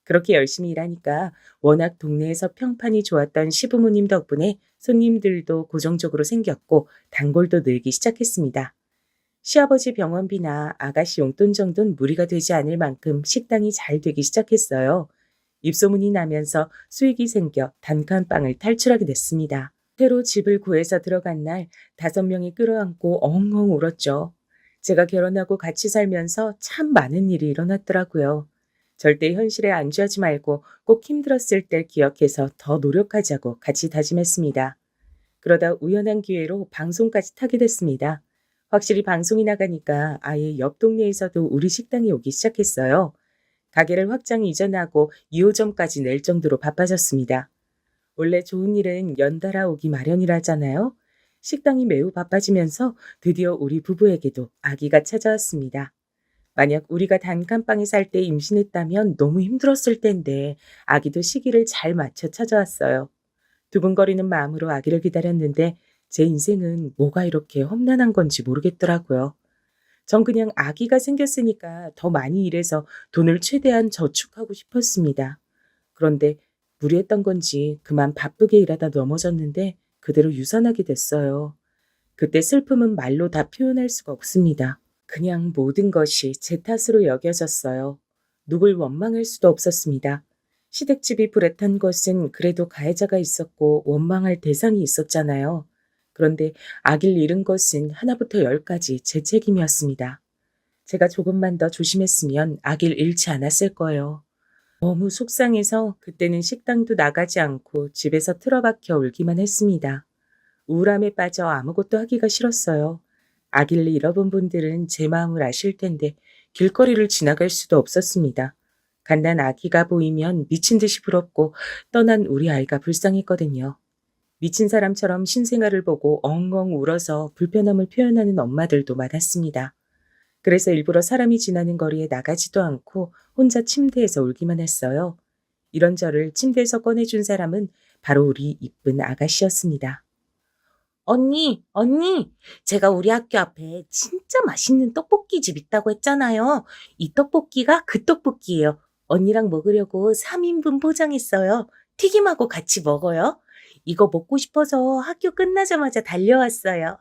그렇게 열심히 일하니까 워낙 동네에서 평판이 좋았던 시부모님 덕분에 손님들도 고정적으로 생겼고 단골도 늘기 시작했습니다. 시아버지 병원비나 아가씨 용돈 정도는 무리가 되지 않을 만큼 식당이 잘 되기 시작했어요. 입소문이 나면서 수익이 생겨 단칸방을 탈출하게 됐습니다. 새로 집을 구해서 들어간 날 5명이 끌어안고 엉엉 울었죠. 제가 결혼하고 같이 살면서 참 많은 일이 일어났더라고요. 절대 현실에 안주하지 말고 꼭 힘들었을 때 기억해서 더 노력하자고 같이 다짐했습니다. 그러다 우연한 기회로 방송까지 타게 됐습니다. 확실히 방송이 나가니까 아예 옆 동네에서도 우리 식당에 오기 시작했어요. 가게를 확장 이전하고 2호점까지 낼 정도로 바빠졌습니다. 원래 좋은 일은 연달아 오기 마련이라잖아요. 식당이 매우 바빠지면서 드디어 우리 부부에게도 아기가 찾아왔습니다. 만약 우리가 단칸방에 살 때 임신했다면 너무 힘들었을 텐데 아기도 시기를 잘 맞춰 찾아왔어요. 두근거리는 마음으로 아기를 기다렸는데 제 인생은 뭐가 이렇게 험난한 건지 모르겠더라고요. 전 그냥 아기가 생겼으니까 더 많이 일해서 돈을 최대한 저축하고 싶었습니다. 그런데 무리했던 건지 그만 바쁘게 일하다 넘어졌는데 그대로 유산하게 됐어요. 그때 슬픔은 말로 다 표현할 수가 없습니다. 그냥 모든 것이 제 탓으로 여겨졌어요. 누굴 원망할 수도 없었습니다. 시댁집이 불에 탄 것은 그래도 가해자가 있었고 원망할 대상이 있었잖아요. 그런데 아기를 잃은 것은 하나부터 열까지 제 책임이었습니다. 제가 조금만 더 조심했으면 아기를 잃지 않았을 거예요. 너무 속상해서 그때는 식당도 나가지 않고 집에서 틀어박혀 울기만 했습니다. 우울함에 빠져 아무것도 하기가 싫었어요. 아기를 잃어본 분들은 제 마음을 아실 텐데 길거리를 지나갈 수도 없었습니다. 갓난 아기가 보이면 미친 듯이 부럽고 떠난 우리 아이가 불쌍했거든요. 미친 사람처럼 신생아를 보고 엉엉 울어서 불편함을 표현하는 엄마들도 많았습니다. 그래서 일부러 사람이 지나는 거리에 나가지도 않고 혼자 침대에서 울기만 했어요. 이런 저를 침대에서 꺼내준 사람은 바로 우리 이쁜 아가씨였습니다. 언니, 제가 우리 학교 앞에 진짜 맛있는 떡볶이 집 있다고 했잖아요. 이 떡볶이가 그 떡볶이예요. 언니랑 먹으려고 3인분 포장했어요. 튀김하고 같이 먹어요. 이거 먹고 싶어서 학교 끝나자마자 달려왔어요.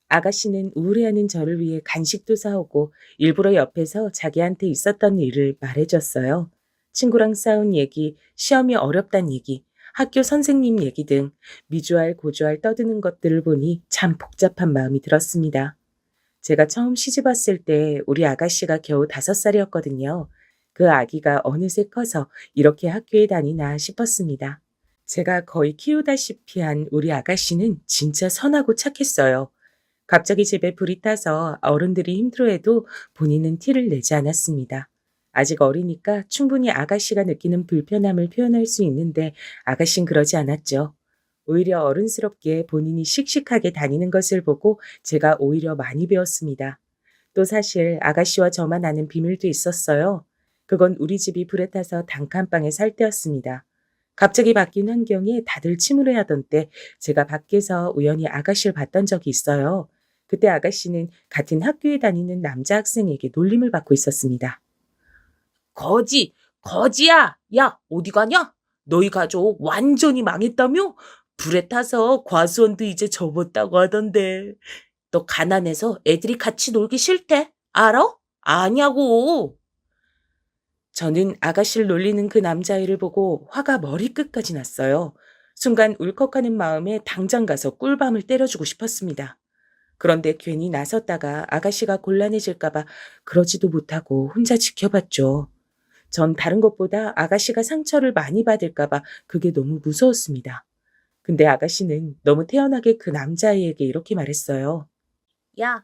아가씨는 우울해하는 저를 위해 간식도 사오고 일부러 옆에서 자기한테 있었던 일을 말해줬어요. 친구랑 싸운 얘기, 시험이 어렵단 얘기, 학교 선생님 얘기 등 미주알 고주알 떠드는 것들을 보니 참 복잡한 마음이 들었습니다. 제가 처음 시집 왔을 때 우리 아가씨가 겨우 5살이었거든요. 그 아기가 어느새 커서 이렇게 학교에 다니나 싶었습니다. 제가 거의 키우다시피 한 우리 아가씨는 진짜 선하고 착했어요. 갑자기 집에 불이 타서 어른들이 힘들어해도 본인은 티를 내지 않았습니다. 아직 어리니까 충분히 아가씨가 느끼는 불편함을 표현할 수 있는데 아가씨는 그러지 않았죠. 오히려 어른스럽게 본인이 씩씩하게 다니는 것을 보고 제가 오히려 많이 배웠습니다. 또 사실 아가씨와 저만 아는 비밀도 있었어요. 그건 우리 집이 불에 타서 단칸방에 살 때였습니다. 갑자기 바뀐 환경에 다들 침울해하던 때 제가 밖에서 우연히 아가씨를 봤던 적이 있어요. 그때 아가씨는 같은 학교에 다니는 남자 학생에게 놀림을 받고 있었습니다. 거지야! 야, 어디 가냐? 너희 가족 완전히 망했다며? 불에 타서 과수원도 이제 접었다고 하던데. 너 가난해서 애들이 같이 놀기 싫대? 알아? 아냐고. 저는 아가씨를 놀리는 그 남자애를 보고 화가 머리끝까지 났어요. 순간 울컥하는 마음에 당장 가서 꿀밤을 때려주고 싶었습니다. 그런데 괜히 나섰다가 아가씨가 곤란해질까봐 그러지도 못하고 혼자 지켜봤죠. 전 다른 것보다 아가씨가 상처를 많이 받을까봐 그게 너무 무서웠습니다. 근데 아가씨는 너무 태연하게 그 남자아이에게 이렇게 말했어요. 야,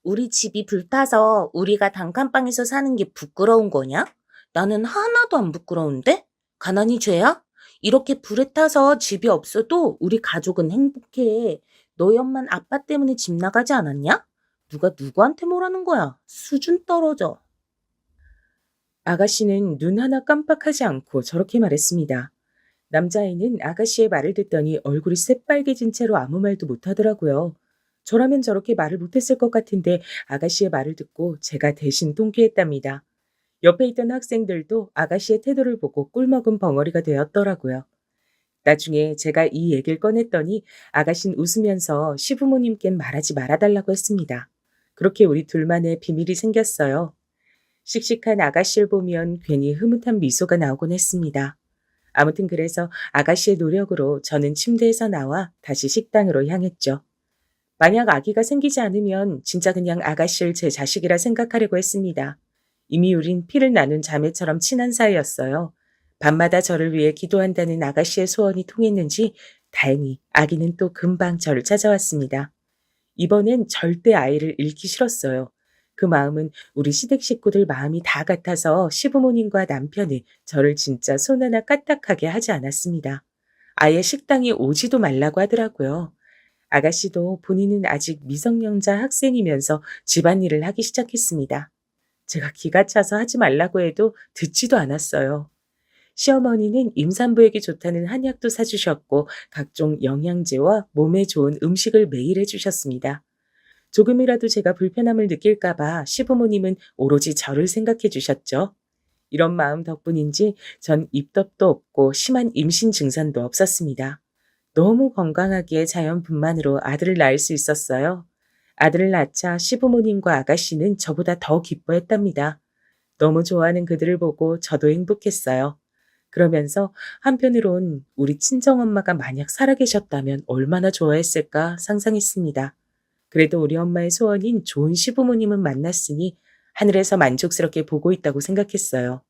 우리 집이 불타서 우리가 단칸방에서 사는 게 부끄러운 거냐? 나는 하나도 안 부끄러운데? 가난이 죄야? 이렇게 불에 타서 집이 없어도 우리 가족은 행복해. 너희 엄만 아빠 때문에 집 나가지 않았냐? 누가 누구한테 뭐라는 거야? 수준 떨어져. 아가씨는 눈 하나 깜빡하지 않고 저렇게 말했습니다. 남자아이는 아가씨의 말을 듣더니 얼굴이 새빨개진 채로 아무 말도 못하더라고요. 저라면 저렇게 말을 못했을 것 같은데 아가씨의 말을 듣고 제가 대신 통쾌했답니다. 옆에 있던 학생들도 아가씨의 태도를 보고 꿀먹은 벙어리가 되었더라고요. 나중에 제가 이 얘기를 꺼냈더니 아가씨는 웃으면서 시부모님께는 말하지 말아달라고 했습니다. 그렇게 우리 둘만의 비밀이 생겼어요. 씩씩한 아가씨를 보면 괜히 흐뭇한 미소가 나오곤 했습니다. 아무튼 그래서 아가씨의 노력으로 저는 침대에서 나와 다시 식당으로 향했죠. 만약 아기가 생기지 않으면 진짜 그냥 아가씨를 제 자식이라 생각하려고 했습니다. 이미 우린 피를 나눈 자매처럼 친한 사이였어요. 밤마다 저를 위해 기도한다는 아가씨의 소원이 통했는지 다행히 아기는 또 금방 저를 찾아왔습니다. 이번엔 절대 아이를 잃기 싫었어요. 그 마음은 우리 시댁 식구들 마음이 다 같아서 시부모님과 남편이 저를 진짜 손 하나 까딱하게 하지 않았습니다. 아예 식당에 오지도 말라고 하더라고요. 아가씨도 본인은 아직 미성년자 학생이면서 집안일을 하기 시작했습니다. 제가 기가 차서 하지 말라고 해도 듣지도 않았어요. 시어머니는 임산부에게 좋다는 한약도 사주셨고 각종 영양제와 몸에 좋은 음식을 매일 해주셨습니다. 조금이라도 제가 불편함을 느낄까봐 시부모님은 오로지 저를 생각해 주셨죠. 이런 마음 덕분인지 전 입덧도 없고 심한 임신 증상도 없었습니다. 너무 건강하게 자연분만으로 아들을 낳을 수 있었어요. 아들을 낳자 시부모님과 아가씨는 저보다 더 기뻐했답니다. 너무 좋아하는 그들을 보고 저도 행복했어요. 그러면서 한편으론 우리 친정엄마가 만약 살아계셨다면 얼마나 좋아했을까 상상했습니다. 그래도 우리 엄마의 소원인 좋은 시부모님은 만났으니 하늘에서 만족스럽게 보고 있다고 생각했어요.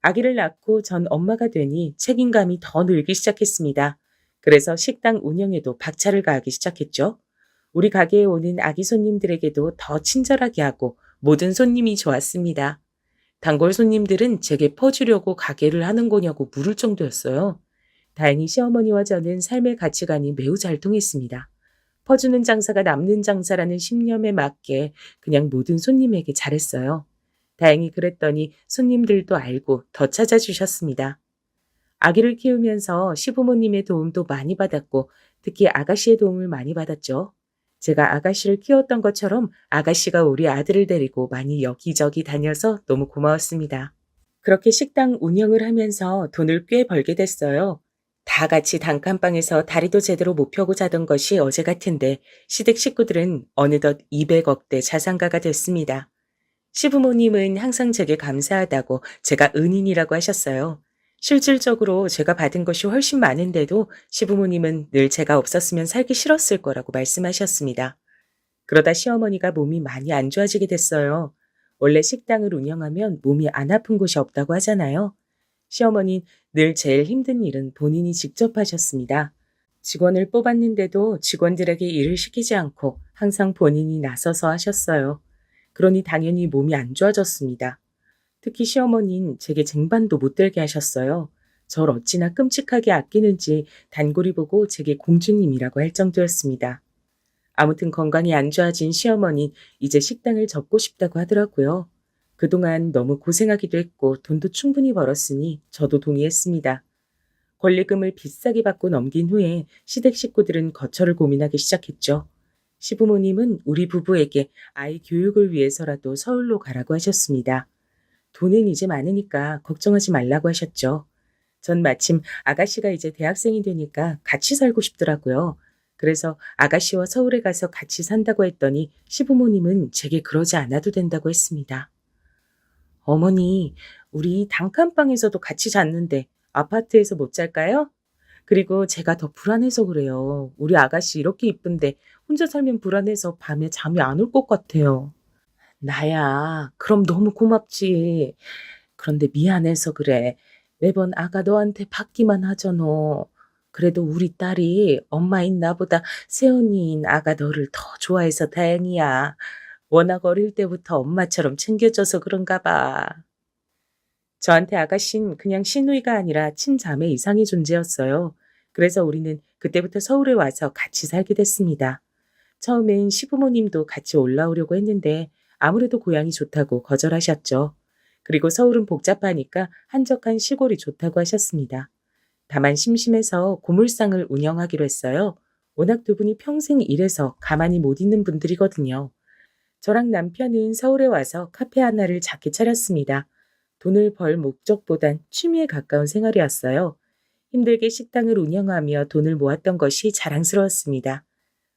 아기를 낳고 전 엄마가 되니 책임감이 더 늘기 시작했습니다. 그래서 식당 운영에도 박차를 가하기 시작했죠. 우리 가게에 오는 아기 손님들에게도 더 친절하게 하고 모든 손님이 좋았습니다. 단골 손님들은 제게 퍼주려고 가게를 하는 거냐고 물을 정도였어요. 다행히 시어머니와 저는 삶의 가치관이 매우 잘 통했습니다. 퍼주는 장사가 남는 장사라는 신념에 맞게 그냥 모든 손님에게 잘했어요. 다행히 그랬더니 손님들도 알고 더 찾아주셨습니다. 아기를 키우면서 시부모님의 도움도 많이 받았고 특히 아가씨의 도움을 많이 받았죠. 제가 아가씨를 키웠던 것처럼 아가씨가 우리 아들을 데리고 많이 여기저기 다녀서 너무 고마웠습니다. 그렇게 식당 운영을 하면서 돈을 꽤 벌게 됐어요. 다 같이 단칸방에서 다리도 제대로 못 펴고 자던 것이 어제 같은데 시댁 식구들은 어느덧 200억대 자산가가 됐습니다. 시부모님은 항상 제게 감사하다고 제가 은인이라고 하셨어요. 실질적으로 제가 받은 것이 훨씬 많은데도 시부모님은 늘 제가 없었으면 살기 싫었을 거라고 말씀하셨습니다. 그러다 시어머니가 몸이 많이 안 좋아지게 됐어요. 원래 식당을 운영하면 몸이 안 아픈 곳이 없다고 하잖아요. 시어머니는 늘 제일 힘든 일은 본인이 직접 하셨습니다. 직원을 뽑았는데도 직원들에게 일을 시키지 않고 항상 본인이 나서서 하셨어요. 그러니 당연히 몸이 안 좋아졌습니다. 특히 시어머니는 제게 쟁반도 못 들게 하셨어요. 절 어찌나 끔찍하게 아끼는지 단골이 보고 제게 공주님이라고 할 정도였습니다. 아무튼 건강이 안 좋아진 시어머니 이제 식당을 접고 싶다고 하더라고요. 그동안 너무 고생하기도 했고 돈도 충분히 벌었으니 저도 동의했습니다. 권리금을 비싸게 받고 넘긴 후에 시댁 식구들은 거처를 고민하기 시작했죠. 시부모님은 우리 부부에게 아이 교육을 위해서라도 서울로 가라고 하셨습니다. 돈은 이제 많으니까 걱정하지 말라고 하셨죠. 전 마침 아가씨가 이제 대학생이 되니까 같이 살고 싶더라고요. 그래서 아가씨와 서울에 가서 같이 산다고 했더니 시부모님은 제게 그러지 않아도 된다고 했습니다. 어머니, 우리 단칸방에서도 같이 잤는데 아파트에서 못 잘까요? 그리고 제가 더 불안해서 그래요. 우리 아가씨 이렇게 이쁜데 혼자 살면 불안해서 밤에 잠이 안 올 것 같아요. 나야, 그럼 너무 고맙지. 그런데 미안해서 그래. 매번 아가 너한테 받기만 하잖아. 그래도 우리 딸이 엄마인 나보다 새언니인 아가 너를 더 좋아해서 다행이야. 워낙 어릴 때부터 엄마처럼 챙겨줘서 그런가 봐. 저한테 아가씨는 그냥 시누이가 아니라 친자매 이상의 존재였어요. 그래서 우리는 그때부터 서울에 와서 같이 살게 됐습니다. 처음엔 시부모님도 같이 올라오려고 했는데 아무래도 고향이 좋다고 거절하셨죠. 그리고 서울은 복잡하니까 한적한 시골이 좋다고 하셨습니다. 다만 심심해서 고물상을 운영하기로 했어요. 워낙 두 분이 평생 일해서 가만히 못 있는 분들이거든요. 저랑 남편은 서울에 와서 카페 하나를 작게 차렸습니다. 돈을 벌 목적보단 취미에 가까운 생활이었어요. 힘들게 식당을 운영하며 돈을 모았던 것이 자랑스러웠습니다.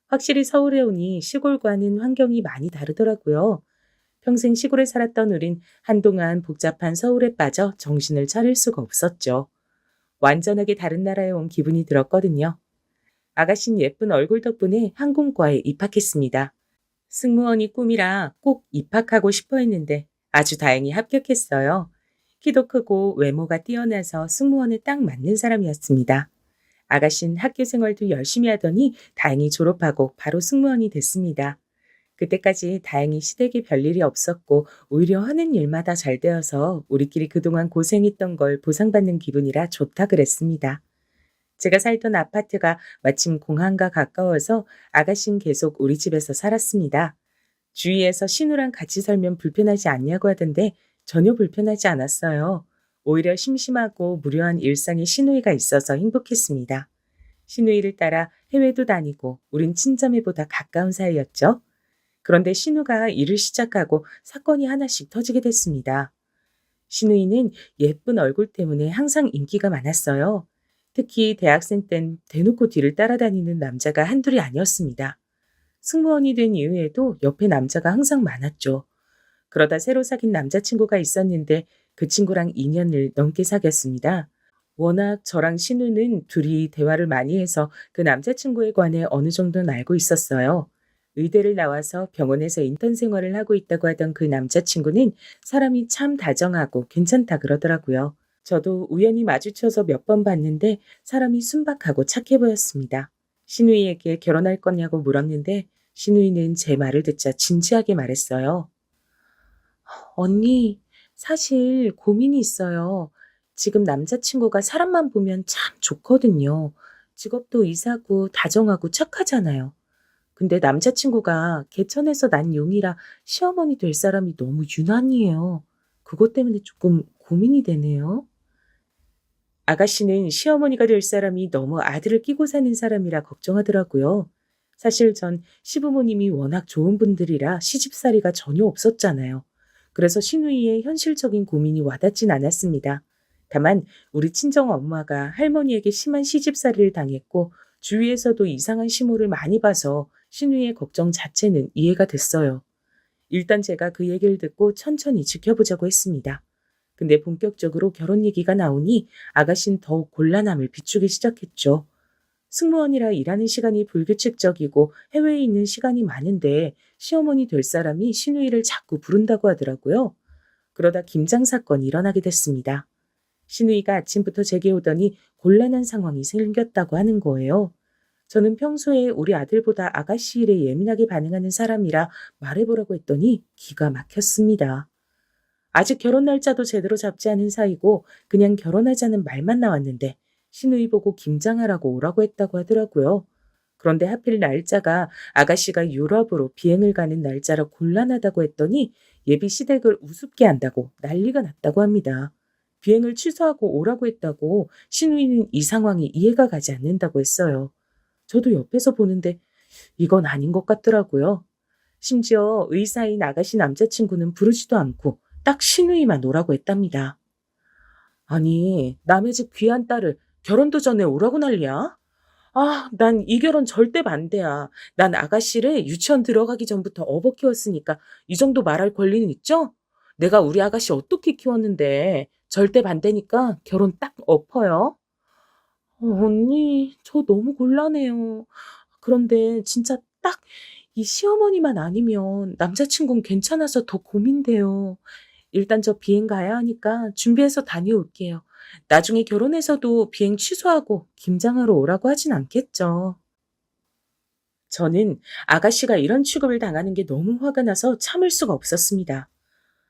확실히 서울에 오니 시골과는 환경이 많이 다르더라고요. 평생 시골에 살았던 우린 한동안 복잡한 서울에 빠져 정신을 차릴 수가 없었죠. 완전하게 다른 나라에 온 기분이 들었거든요. 아가씨는 예쁜 얼굴 덕분에 항공과에 입학했습니다. 승무원이 꿈이라 꼭 입학하고 싶어 했는데 아주 다행히 합격했어요. 키도 크고 외모가 뛰어나서 승무원에 딱 맞는 사람이었습니다. 아가씨는 학교 생활도 열심히 하더니 다행히 졸업하고 바로 승무원이 됐습니다. 그때까지 다행히 시댁에 별일이 없었고 오히려 하는 일마다 잘 되어서 우리끼리 그동안 고생했던 걸 보상받는 기분이라 좋다 그랬습니다. 제가 살던 아파트가 마침 공항과 가까워서 아가씨는 계속 우리 집에서 살았습니다. 주위에서 신우랑 같이 살면 불편하지 않냐고 하던데 전혀 불편하지 않았어요. 오히려 심심하고 무료한 일상에 시누이가 있어서 행복했습니다. 시누이를 따라 해외도 다니고 우린 친자매보다 가까운 사이였죠. 그런데 신우가 일을 시작하고 사건이 하나씩 터지게 됐습니다. 시누이는 예쁜 얼굴 때문에 항상 인기가 많았어요. 특히 대학생 땐 대놓고 뒤를 따라다니는 남자가 한둘이 아니었습니다. 승무원이 된 이후에도 옆에 남자가 항상 많았죠. 그러다 새로 사귄 남자친구가 있었는데 그 친구랑 2년을 넘게 사귀었습니다. 워낙 저랑 신우는 둘이 대화를 많이 해서 그 남자친구에 관해 어느 정도는 알고 있었어요. 의대를 나와서 병원에서 인턴 생활을 하고 있다고 하던 그 남자친구는 사람이 참 다정하고 괜찮다 그러더라고요. 저도 우연히 마주쳐서 몇 번 봤는데 사람이 순박하고 착해 보였습니다. 신우이에게 결혼할 거냐고 물었는데 신우이는 제 말을 듣자 진지하게 말했어요. 언니, 사실 고민이 있어요. 지금 남자친구가 사람만 보면 참 좋거든요. 직업도 이사고 다정하고 착하잖아요. 근데 남자친구가 개천에서 난 용이라 시어머니 될 사람이 너무 유난이에요. 그것 때문에 조금 고민이 되네요. 아가씨는 시어머니가 될 사람이 너무 아들을 끼고 사는 사람이라 걱정하더라고요. 사실 전 시부모님이 워낙 좋은 분들이라 시집살이가 전혀 없었잖아요. 그래서 시누이의 현실적인 고민이 와닿진 않았습니다. 다만 우리 친정 엄마가 할머니에게 심한 시집살이를 당했고 주위에서도 이상한 시모를 많이 봐서 시누이의 걱정 자체는 이해가 됐어요. 일단 제가 그 얘기를 듣고 천천히 지켜보자고 했습니다. 근데 본격적으로 결혼 얘기가 나오니 아가씨는 더욱 곤란함을 비추기 시작했죠. 승무원이라 일하는 시간이 불규칙적이고 해외에 있는 시간이 많은데 시어머니 될 사람이 시누이를 자꾸 부른다고 하더라고요. 그러다 김장 사건이 일어나게 됐습니다. 시누이가 아침부터 제게 오더니 곤란한 상황이 생겼다고 하는 거예요. 저는 평소에 우리 아들보다 아가씨 일에 예민하게 반응하는 사람이라 말해보라고 했더니 기가 막혔습니다. 아직 결혼 날짜도 제대로 잡지 않은 사이고 그냥 결혼하자는 말만 나왔는데 시누이 보고 김장하라고 오라고 했다고 하더라고요. 그런데 하필 날짜가 아가씨가 유럽으로 비행을 가는 날짜라 곤란하다고 했더니 예비 시댁을 우습게 한다고 난리가 났다고 합니다. 비행을 취소하고 오라고 했다고 시누이는 이 상황이 이해가 가지 않는다고 했어요. 저도 옆에서 보는데 이건 아닌 것 같더라고요. 심지어 의사인 아가씨 남자친구는 부르지도 않고 딱 시누이만 오라고 했답니다. 아니, 남의 집 귀한 딸을 결혼도 전에 오라고 난리야? 아, 난 이 결혼 절대 반대야. 난 아가씨를 유치원 들어가기 전부터 업어 키웠으니까 이 정도 말할 권리는 있죠? 내가 우리 아가씨 어떻게 키웠는데 절대 반대니까 결혼 딱 엎어요. 언니, 저 너무 곤란해요. 그런데 진짜 딱 이 시어머니만 아니면 남자친구는 괜찮아서 더 고민돼요. 일단 저 비행 가야 하니까 준비해서 다녀올게요. 나중에 결혼해서도 비행 취소하고 김장하러 오라고 하진 않겠죠. 저는 아가씨가 이런 취급을 당하는 게 너무 화가 나서 참을 수가 없었습니다.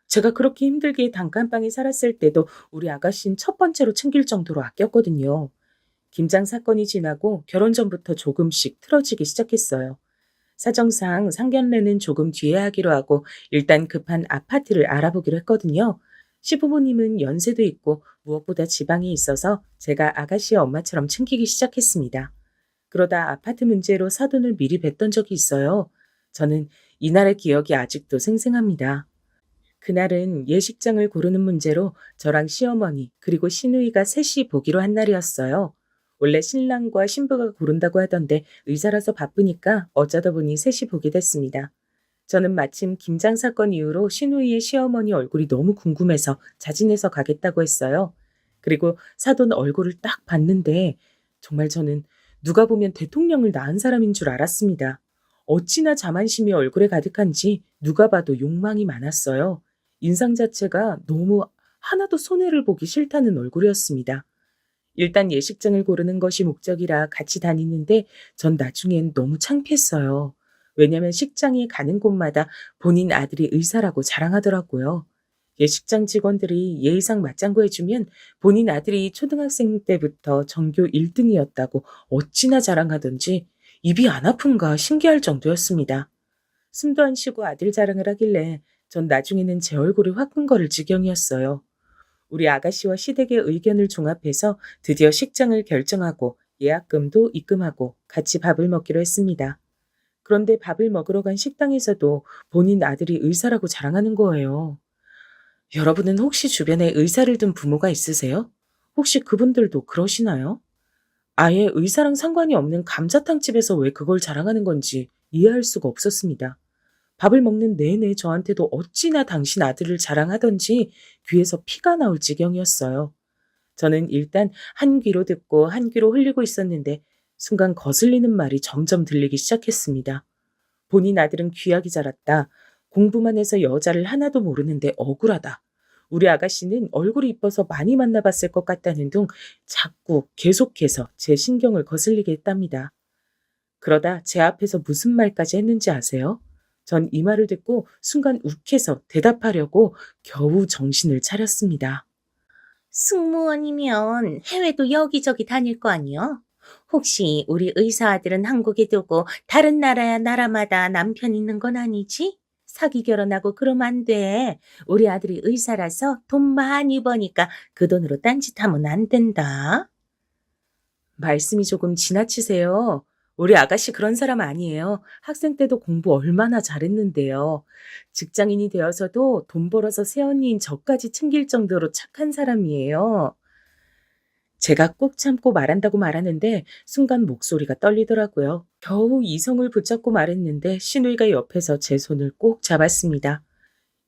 제가 그렇게 힘들게 단칸방에 살았을 때도 우리 아가씨는 첫 번째로 챙길 정도로 아꼈거든요. 김장 사건이 지나고 결혼 전부터 조금씩 틀어지기 시작했어요. 사정상 상견례는 조금 뒤에 하기로 하고 일단 급한 아파트를 알아보기로 했거든요. 시부모님은 연세도 있고 무엇보다 지방에 있어서 제가 아가씨의 엄마처럼 챙기기 시작했습니다. 그러다 아파트 문제로 사돈을 미리 뵀던 적이 있어요. 저는 이날의 기억이 아직도 생생합니다. 그날은 예식장을 고르는 문제로 저랑 시어머니 그리고 시누이가 셋이 보기로 한 날이었어요. 원래 신랑과 신부가 고른다고 하던데 의사라서 바쁘니까 어쩌다 보니 셋이 보게 됐습니다. 저는 마침 김장 사건 이후로 시누이의 시어머니 얼굴이 너무 궁금해서 자진해서 가겠다고 했어요. 그리고 사돈 얼굴을 딱 봤는데 정말 저는 누가 보면 대통령을 낳은 사람인 줄 알았습니다. 어찌나 자만심이 얼굴에 가득한지 누가 봐도 욕망이 많았어요. 인상 자체가 너무 하나도 손해를 보기 싫다는 얼굴이었습니다. 일단 예식장을 고르는 것이 목적이라 같이 다니는데 전 나중엔 너무 창피했어요. 왜냐면 식장에 가는 곳마다 본인 아들이 의사라고 자랑하더라고요. 예식장 직원들이 예의상 맞장구 해주면 본인 아들이 초등학생 때부터 전교 1등이었다고 어찌나 자랑하던지 입이 안 아픈가 신기할 정도였습니다. 숨도 안 쉬고 아들 자랑을 하길래 전 나중에는 제 얼굴이 화끈거릴 지경이었어요. 우리 아가씨와 시댁의 의견을 종합해서 드디어 식장을 결정하고 예약금도 입금하고 같이 밥을 먹기로 했습니다. 그런데 밥을 먹으러 간 식당에서도 본인 아들이 의사라고 자랑하는 거예요. 여러분은 혹시 주변에 의사를 둔 부모가 있으세요? 혹시 그분들도 그러시나요? 아예 의사랑 상관이 없는 감자탕 집에서 왜 그걸 자랑하는 건지 이해할 수가 없었습니다. 밥을 먹는 내내 저한테도 어찌나 당신 아들을 자랑하던지 귀에서 피가 나올 지경이었어요. 저는 일단 한 귀로 듣고 한 귀로 흘리고 있었는데 순간 거슬리는 말이 점점 들리기 시작했습니다. 본인 아들은 귀하게 자랐다. 공부만 해서 여자를 하나도 모르는데 억울하다. 우리 아가씨는 얼굴이 이뻐서 많이 만나봤을 것 같다는 둥 자꾸 계속해서 제 신경을 거슬리게 했답니다. 그러다 제 앞에서 무슨 말까지 했는지 아세요? 전 이 말을 듣고 순간 욱해서 대답하려고 겨우 정신을 차렸습니다. 승무원이면 해외도 여기저기 다닐 거 아니요? 혹시 우리 의사 아들은 한국에 두고 다른 나라마다 남편 있는 건 아니지? 사기 결혼하고 그러면 안 돼. 우리 아들이 의사라서 돈 많이 버니까 그 돈으로 딴짓하면 안 된다. 말씀이 조금 지나치세요. 우리 아가씨 그런 사람 아니에요. 학생 때도 공부 얼마나 잘했는데요. 직장인이 되어서도 돈 벌어서 새언니인 저까지 챙길 정도로 착한 사람이에요. 제가 꾹 참고 말한다고 말하는데 순간 목소리가 떨리더라고요. 겨우 이성을 붙잡고 말했는데 시누이가 옆에서 제 손을 꼭 잡았습니다.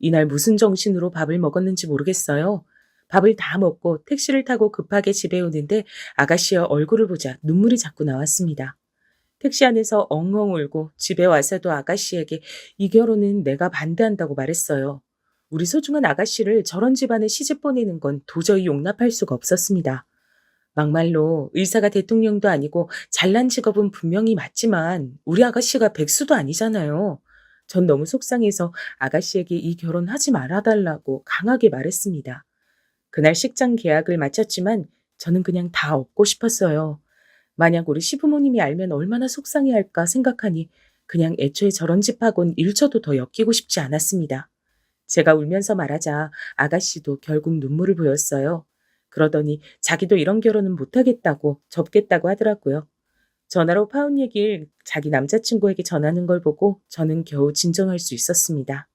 이날 무슨 정신으로 밥을 먹었는지 모르겠어요. 밥을 다 먹고 택시를 타고 급하게 집에 오는데 아가씨의 얼굴을 보자 눈물이 자꾸 나왔습니다. 택시 안에서 엉엉 울고 집에 와서도 아가씨에게 이 결혼은 내가 반대한다고 말했어요. 우리 소중한 아가씨를 저런 집안에 시집 보내는 건 도저히 용납할 수가 없었습니다. 막말로 의사가 대통령도 아니고 잘난 직업은 분명히 맞지만 우리 아가씨가 백수도 아니잖아요. 전 너무 속상해서 아가씨에게 이 결혼 하지 말아달라고 강하게 말했습니다. 그날 식장 계약을 마쳤지만 저는 그냥 다 얻고 싶었어요. 만약 우리 시부모님이 알면 얼마나 속상해할까 생각하니 그냥 애초에 저런 집하고는 1초도 더 엮이고 싶지 않았습니다. 제가 울면서 말하자 아가씨도 결국 눈물을 보였어요. 그러더니 자기도 이런 결혼은 못하겠다고 접겠다고 하더라고요. 전화로 파혼 얘기를 자기 남자친구에게 전하는 걸 보고 저는 겨우 진정할 수 있었습니다.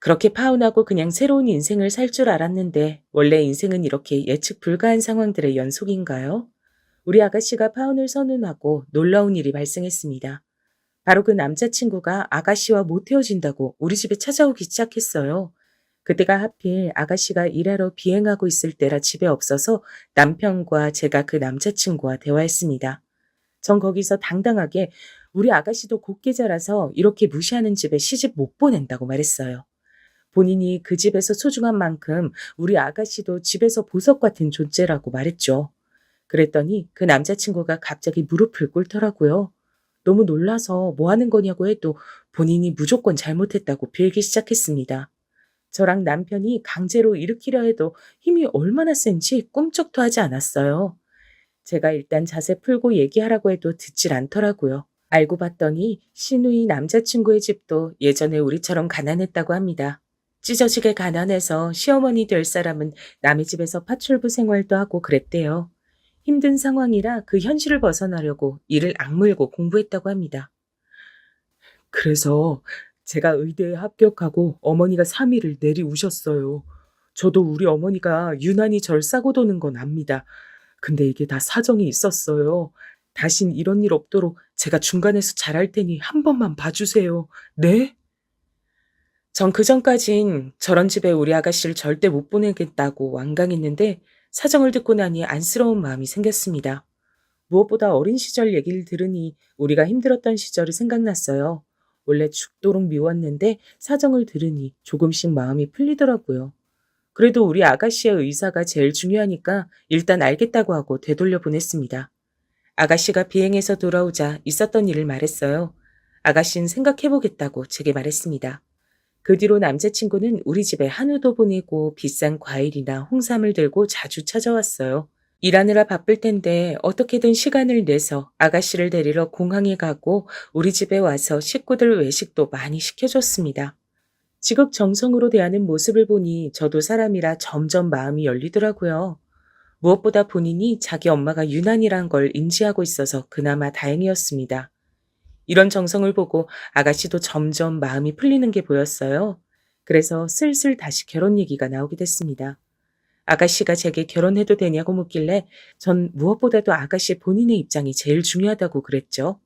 그렇게 파혼하고 그냥 새로운 인생을 살 줄 알았는데 원래 인생은 이렇게 예측 불가한 상황들의 연속인가요? 우리 아가씨가 파혼을 선언하고 놀라운 일이 발생했습니다. 바로 그 남자친구가 아가씨와 못 헤어진다고 우리 집에 찾아오기 시작했어요. 그때가 하필 아가씨가 일하러 비행하고 있을 때라 집에 없어서 남편과 제가 그 남자친구와 대화했습니다. 전 거기서 당당하게 우리 아가씨도 곱게 자라서 이렇게 무시하는 집에 시집 못 보낸다고 말했어요. 본인이 그 집에서 소중한 만큼 우리 아가씨도 집에서 보석 같은 존재라고 말했죠. 그랬더니 그 남자친구가 갑자기 무릎을 꿇더라고요. 너무 놀라서 뭐 하는 거냐고 해도 본인이 무조건 잘못했다고 빌기 시작했습니다. 저랑 남편이 강제로 일으키려 해도 힘이 얼마나 센지 꿈쩍도 하지 않았어요. 제가 일단 자세 풀고 얘기하라고 해도 듣질 않더라고요. 알고 봤더니 시누이 남자친구의 집도 예전에 우리처럼 가난했다고 합니다. 찢어지게 가난해서 시어머니 될 사람은 남의 집에서 파출부 생활도 하고 그랬대요. 힘든 상황이라 그 현실을 벗어나려고 이를 악물고 공부했다고 합니다. 그래서 제가 의대에 합격하고 어머니가 3일을 내리우셨어요. 저도 우리 어머니가 유난히 절 싸고 도는 건 압니다. 근데 이게 다 사정이 있었어요. 다신 이런 일 없도록 제가 중간에서 잘할 테니 한 번만 봐주세요. 네? 전 그전까진 저런 집에 우리 아가씨를 절대 못 보내겠다고 완강했는데 사정을 듣고 나니 안쓰러운 마음이 생겼습니다. 무엇보다 어린 시절 얘기를 들으니 우리가 힘들었던 시절이 생각났어요. 원래 죽도록 미웠는데 사정을 들으니 조금씩 마음이 풀리더라고요. 그래도 우리 아가씨의 의사가 제일 중요하니까 일단 알겠다고 하고 되돌려 보냈습니다. 아가씨가 비행해서 돌아오자 있었던 일을 말했어요. 아가씨는 생각해보겠다고 제게 말했습니다. 그 뒤로 남자친구는 우리 집에 한우도 보내고 비싼 과일이나 홍삼을 들고 자주 찾아왔어요. 일하느라 바쁠 텐데 어떻게든 시간을 내서 아가씨를 데리러 공항에 가고 우리 집에 와서 식구들 외식도 많이 시켜줬습니다. 지극정성으로 대하는 모습을 보니 저도 사람이라 점점 마음이 열리더라고요. 무엇보다 본인이 자기 엄마가 유난이란 걸 인지하고 있어서 그나마 다행이었습니다. 이런 정성을 보고 아가씨도 점점 마음이 풀리는 게 보였어요. 그래서 슬슬 다시 결혼 얘기가 나오게 됐습니다. 아가씨가 제게 결혼해도 되냐고 묻길래 전 무엇보다도 아가씨 본인의 입장이 제일 중요하다고 그랬죠.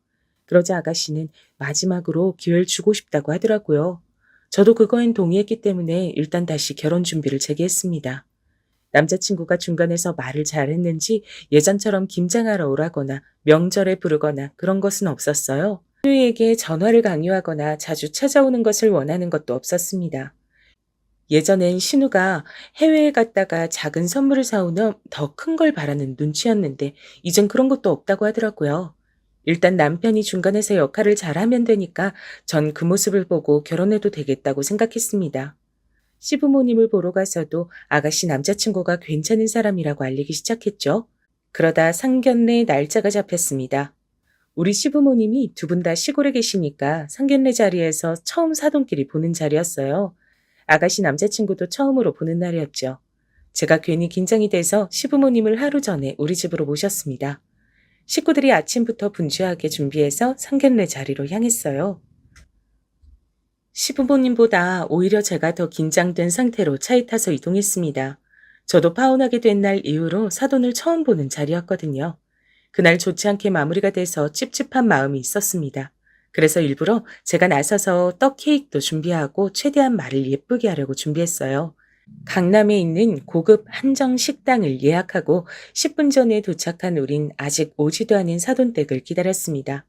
그러자 아가씨는 마지막으로 기회를 주고 싶다고 하더라고요. 저도 그거엔 동의했기 때문에 일단 다시 결혼 준비를 재개했습니다. 남자친구가 중간에서 말을 잘했는지 예전처럼 김장하러 오라거나 명절에 부르거나 그런 것은 없었어요. 신우에게 전화를 강요하거나 자주 찾아오는 것을 원하는 것도 없었습니다. 예전엔 신우가 해외에 갔다가 작은 선물을 사오면 더 큰 걸 바라는 눈치였는데 이젠 그런 것도 없다고 하더라고요. 일단 남편이 중간에서 역할을 잘하면 되니까 전 그 모습을 보고 결혼해도 되겠다고 생각했습니다. 시부모님을 보러 가서도 아가씨 남자친구가 괜찮은 사람이라고 알리기 시작했죠. 그러다 상견례 날짜가 잡혔습니다. 우리 시부모님이 두 분 다 시골에 계시니까 상견례 자리에서 처음 사돈끼리 보는 자리였어요. 아가씨 남자친구도 처음으로 보는 날이었죠. 제가 괜히 긴장이 돼서 시부모님을 하루 전에 우리 집으로 모셨습니다. 식구들이 아침부터 분주하게 준비해서 상견례 자리로 향했어요. 시부모님보다 오히려 제가 더 긴장된 상태로 차에 타서 이동했습니다. 저도 파혼하게 된 날 이후로 사돈을 처음 보는 자리였거든요. 그날 좋지 않게 마무리가 돼서 찝찝한 마음이 있었습니다. 그래서 일부러 제가 나서서 떡 케이크도 준비하고 최대한 말을 예쁘게 하려고 준비했어요. 강남에 있는 고급 한정 식당을 예약하고 10분 전에 도착한 우린 아직 오지도 않은 사돈댁을 기다렸습니다.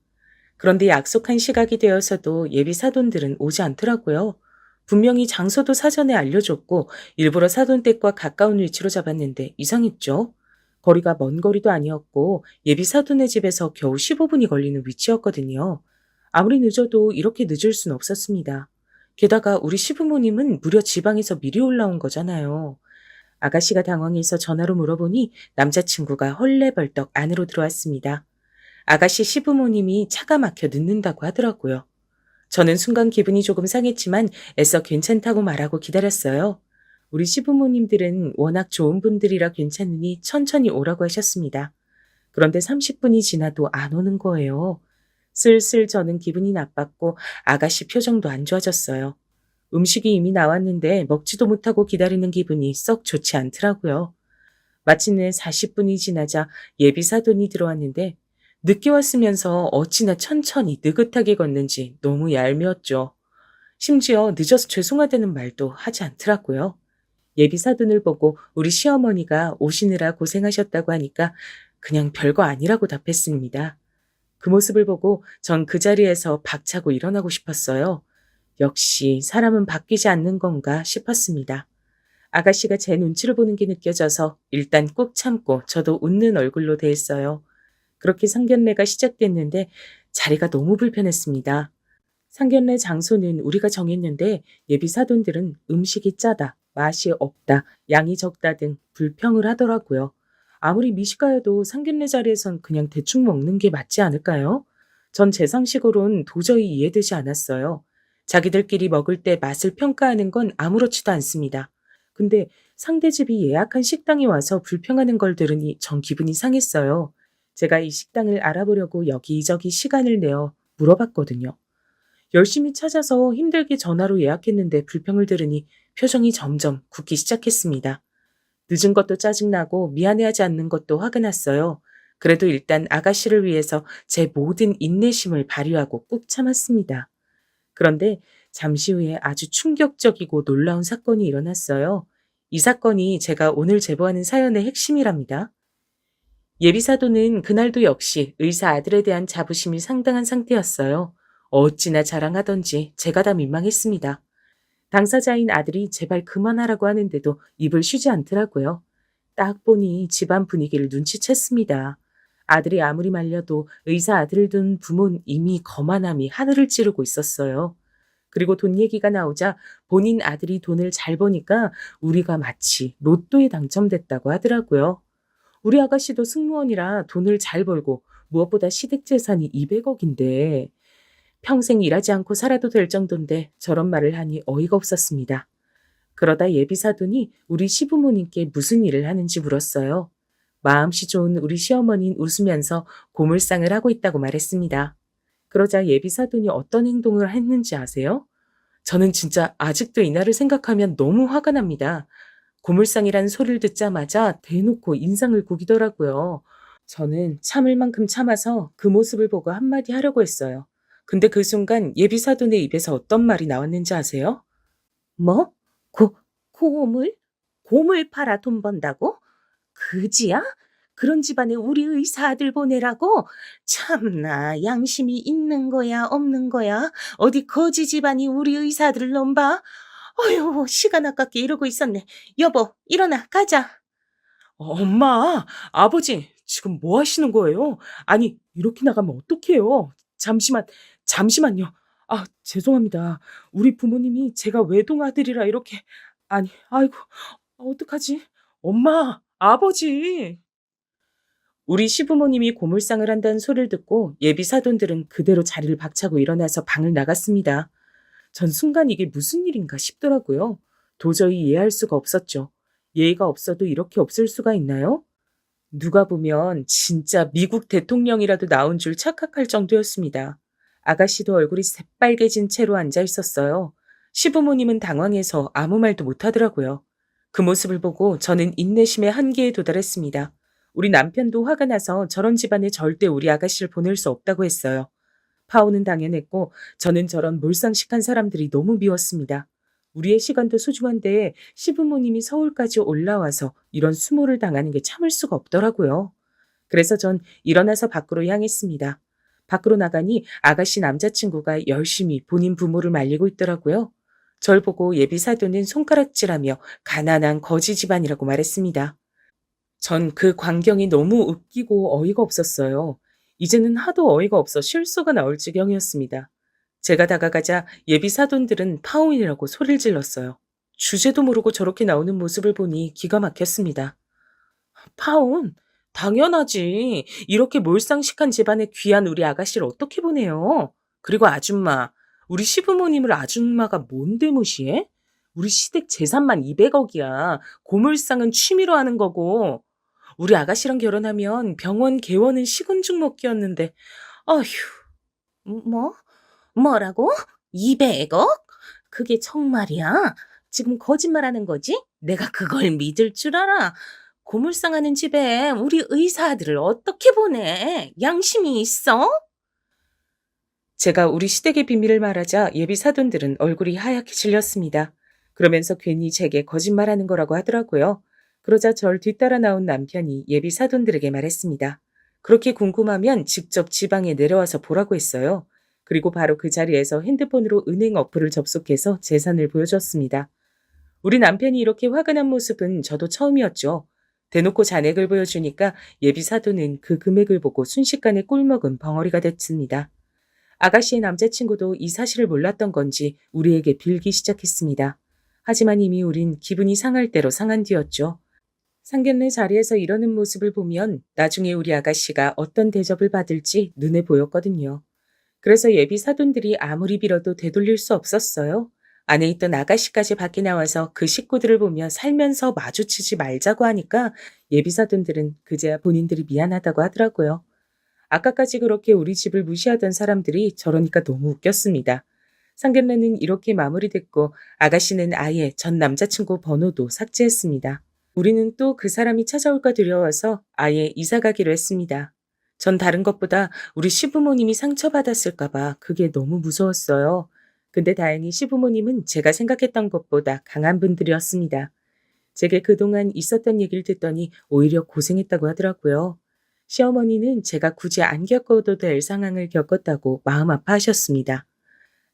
그런데 약속한 시각이 되어서도 예비 사돈들은 오지 않더라고요. 분명히 장소도 사전에 알려줬고 일부러 사돈댁과 가까운 위치로 잡았는데 이상했죠. 거리가 먼 거리도 아니었고 예비 사돈의 집에서 겨우 15분이 걸리는 위치였거든요. 아무리 늦어도 이렇게 늦을 순 없었습니다. 게다가 우리 시부모님은 무려 지방에서 미리 올라온 거잖아요. 아가씨가 당황해서 전화로 물어보니 남자친구가 헐레벌떡 안으로 들어왔습니다. 아가씨 시부모님이 차가 막혀 늦는다고 하더라고요. 저는 순간 기분이 조금 상했지만 애써 괜찮다고 말하고 기다렸어요. 우리 시부모님들은 워낙 좋은 분들이라 괜찮으니 천천히 오라고 하셨습니다. 그런데 30분이 지나도 안 오는 거예요. 슬슬 저는 기분이 나빴고 아가씨 표정도 안 좋아졌어요. 음식이 이미 나왔는데 먹지도 못하고 기다리는 기분이 썩 좋지 않더라고요. 마침내 40분이 지나자 예비 사돈이 들어왔는데 늦게 왔으면서 어찌나 천천히 느긋하게 걷는지 너무 얄미웠죠. 심지어 늦어서 죄송하다는 말도 하지 않더라고요. 예비 사돈을 보고 우리 시어머니가 오시느라 고생하셨다고 하니까 그냥 별거 아니라고 답했습니다. 그 모습을 보고 전 그 자리에서 박차고 일어나고 싶었어요. 역시 사람은 바뀌지 않는 건가 싶었습니다. 아가씨가 제 눈치를 보는 게 느껴져서 일단 꾹 참고 저도 웃는 얼굴로 대했어요. 그렇게 상견례가 시작됐는데 자리가 너무 불편했습니다. 상견례 장소는 우리가 정했는데 예비 사돈들은 음식이 짜다, 맛이 없다, 양이 적다 등 불평을 하더라고요. 아무리 미식가여도 상견례 자리에선 그냥 대충 먹는 게 맞지 않을까요? 전 제 상식으론 도저히 이해되지 않았어요. 자기들끼리 먹을 때 맛을 평가하는 건 아무렇지도 않습니다. 근데 상대 집이 예약한 식당에 와서 불평하는 걸 들으니 전 기분이 상했어요. 제가 이 식당을 알아보려고 여기저기 시간을 내어 물어봤거든요. 열심히 찾아서 힘들게 전화로 예약했는데 불평을 들으니 표정이 점점 굳기 시작했습니다. 늦은 것도 짜증나고 미안해하지 않는 것도 화가 났어요. 그래도 일단 아가씨를 위해서 제 모든 인내심을 발휘하고 꾹 참았습니다. 그런데 잠시 후에 아주 충격적이고 놀라운 사건이 일어났어요. 이 사건이 제가 오늘 제보하는 사연의 핵심이랍니다. 예비사도는 그날도 역시 의사 아들에 대한 자부심이 상당한 상태였어요. 어찌나 자랑하던지 제가 다 민망했습니다. 당사자인 아들이 제발 그만하라고 하는데도 입을 쉬지 않더라고요. 딱 보니 집안 분위기를 눈치챘습니다. 아들이 아무리 말려도 의사 아들을 둔 부모는 이미 거만함이 하늘을 찌르고 있었어요. 그리고 돈 얘기가 나오자 본인 아들이 돈을 잘 버니까 우리가 마치 로또에 당첨됐다고 하더라고요. 우리 아가씨도 승무원이라 돈을 잘 벌고 무엇보다 시댁 재산이 200억인데 평생 일하지 않고 살아도 될 정도인데 저런 말을 하니 어이가 없었습니다. 그러다 예비사돈이 우리 시부모님께 무슨 일을 하는지 물었어요. 마음씨 좋은 우리 시어머니는 웃으면서 고물상을 하고 있다고 말했습니다. 그러자 예비사돈이 어떤 행동을 했는지 아세요? 저는 진짜 아직도 이날을 생각하면 너무 화가 납니다. 고물상이란 소리를 듣자마자 대놓고 인상을 구기더라고요. 저는 참을 만큼 참아서 그 모습을 보고 한마디 하려고 했어요. 근데 그 순간 예비사돈의 입에서 어떤 말이 나왔는지 아세요? 뭐? 고물? 고물 팔아 돈 번다고? 그지야? 그런 집안에 우리 의사 아들 보내라고? 참나, 양심이 있는 거야, 없는 거야? 어디 거지 집안이 우리 의사 아들을 넘봐? 어휴, 시간 아깝게 이러고 있었네. 여보, 일어나, 가자. 엄마, 아버지, 지금 뭐 하시는 거예요? 아니, 이렇게 나가면 어떡해요? 잠시만요. 아, 죄송합니다. 우리 부모님이 제가 외동아들이라 이렇게, 아니, 아이고, 어떡하지? 엄마, 아버지. 우리 시부모님이 고물상을 한다는 소리를 듣고 예비 사돈들은 그대로 자리를 박차고 일어나서 방을 나갔습니다. 전 순간 이게 무슨 일인가 싶더라고요. 도저히 이해할 수가 없었죠. 예의가 없어도 이렇게 없을 수가 있나요? 누가 보면 진짜 미국 대통령이라도 나온 줄 착각할 정도였습니다. 아가씨도 얼굴이 새빨개진 채로 앉아 있었어요. 시부모님은 당황해서 아무 말도 못하더라고요. 그 모습을 보고 저는 인내심의 한계에 도달했습니다. 우리 남편도 화가 나서 저런 집안에 절대 우리 아가씨를 보낼 수 없다고 했어요. 파혼은 당연했고 저는 저런 몰상식한 사람들이 너무 미웠습니다. 우리의 시간도 소중한데 시부모님이 서울까지 올라와서 이런 수모를 당하는 게 참을 수가 없더라고요. 그래서 전 일어나서 밖으로 향했습니다. 밖으로 나가니 아가씨 남자친구가 열심히 본인 부모를 말리고 있더라고요. 절 보고 예비 사돈은 손가락질하며 가난한 거지 집안이라고 말했습니다. 전 그 광경이 너무 웃기고 어이가 없었어요. 이제는 하도 어이가 없어 실수가 나올 지경이었습니다. 제가 다가가자 예비 사돈들은 파혼이라고 소리를 질렀어요. 주제도 모르고 저렇게 나오는 모습을 보니 기가 막혔습니다. 파혼? 당연하지. 이렇게 몰상식한 집안에 귀한 우리 아가씨를 어떻게 보내요? 그리고 아줌마, 우리 시부모님을 아줌마가 뭔데 무시해? 우리 시댁 재산만 200억이야. 고물상은 취미로 하는 거고. 우리 아가씨랑 결혼하면 병원 개원은 식은죽 먹기였는데, 어휴. 뭐? 뭐라고? 200억? 그게 정말이야? 지금 거짓말하는 거지? 내가 그걸 믿을 줄 알아? 고물상하는 집에 우리 의사 아들을 어떻게 보내? 양심이 있어? 제가 우리 시댁의 비밀을 말하자 예비 사돈들은 얼굴이 하얗게 질렸습니다. 그러면서 괜히 제게 거짓말하는 거라고 하더라고요. 그러자 절 뒤따라 나온 남편이 예비 사돈들에게 말했습니다. 그렇게 궁금하면 직접 지방에 내려와서 보라고 했어요. 그리고 바로 그 자리에서 핸드폰으로 은행 어플을 접속해서 재산을 보여줬습니다. 우리 남편이 이렇게 화가 난 모습은 저도 처음이었죠. 대놓고 잔액을 보여주니까 예비 사돈은 그 금액을 보고 순식간에 꿀먹은 벙어리가 됐습니다. 아가씨의 남자친구도 이 사실을 몰랐던 건지 우리에게 빌기 시작했습니다. 하지만 이미 우린 기분이 상할 대로 상한 뒤였죠. 상견례 자리에서 이러는 모습을 보면 나중에 우리 아가씨가 어떤 대접을 받을지 눈에 보였거든요. 그래서 예비 사돈들이 아무리 빌어도 되돌릴 수 없었어요. 안에 있던 아가씨까지 밖에 나와서 그 식구들을 보며 살면서 마주치지 말자고 하니까 예비 사돈들은 그제야 본인들이 미안하다고 하더라고요. 아까까지 그렇게 우리 집을 무시하던 사람들이 저러니까 너무 웃겼습니다. 상견례는 이렇게 마무리됐고 아가씨는 아예 전 남자친구 번호도 삭제했습니다. 우리는 또 그 사람이 찾아올까 두려워서 아예 이사 가기로 했습니다. 전 다른 것보다 우리 시부모님이 상처받았을까봐 그게 너무 무서웠어요. 근데 다행히 시부모님은 제가 생각했던 것보다 강한 분들이었습니다. 제게 그동안 있었던 얘기를 듣더니 오히려 고생했다고 하더라고요. 시어머니는 제가 굳이 안 겪어도 될 상황을 겪었다고 마음 아파하셨습니다.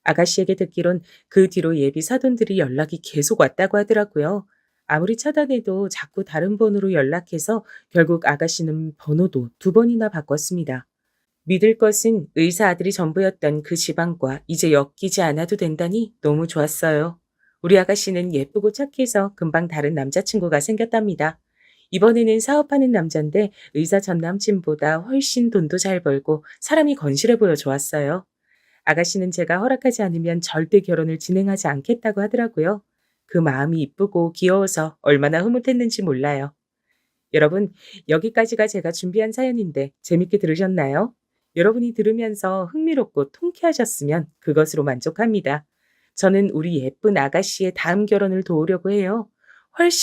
아가씨에게 듣기론 그 뒤로 예비 사돈들이 연락이 계속 왔다고 하더라고요. 아무리 차단해도 자꾸 다른 번호로 연락해서 결국 아가씨는 번호도 2번이나 바꿨습니다. 믿을 것은 의사 아들이 전부였던 그 지방과 이제 엮이지 않아도 된다니 너무 좋았어요. 우리 아가씨는 예쁘고 착해서 금방 다른 남자친구가 생겼답니다. 이번에는 사업하는 남잔데 의사 전 남친보다 훨씬 돈도 잘 벌고 사람이 건실해 보여 좋았어요. 아가씨는 제가 허락하지 않으면 절대 결혼을 진행하지 않겠다고 하더라고요. 그 마음이 이쁘고 귀여워서 얼마나 흐뭇했는지 몰라요. 여러분, 여기까지가 제가 준비한 사연인데 재밌게 들으셨나요? 여러분이 들으면서 흥미롭고 통쾌하셨으면 그것으로 만족합니다. 저는 우리 예쁜 아가씨의 다음 결혼을 도우려고 해요. 훨씬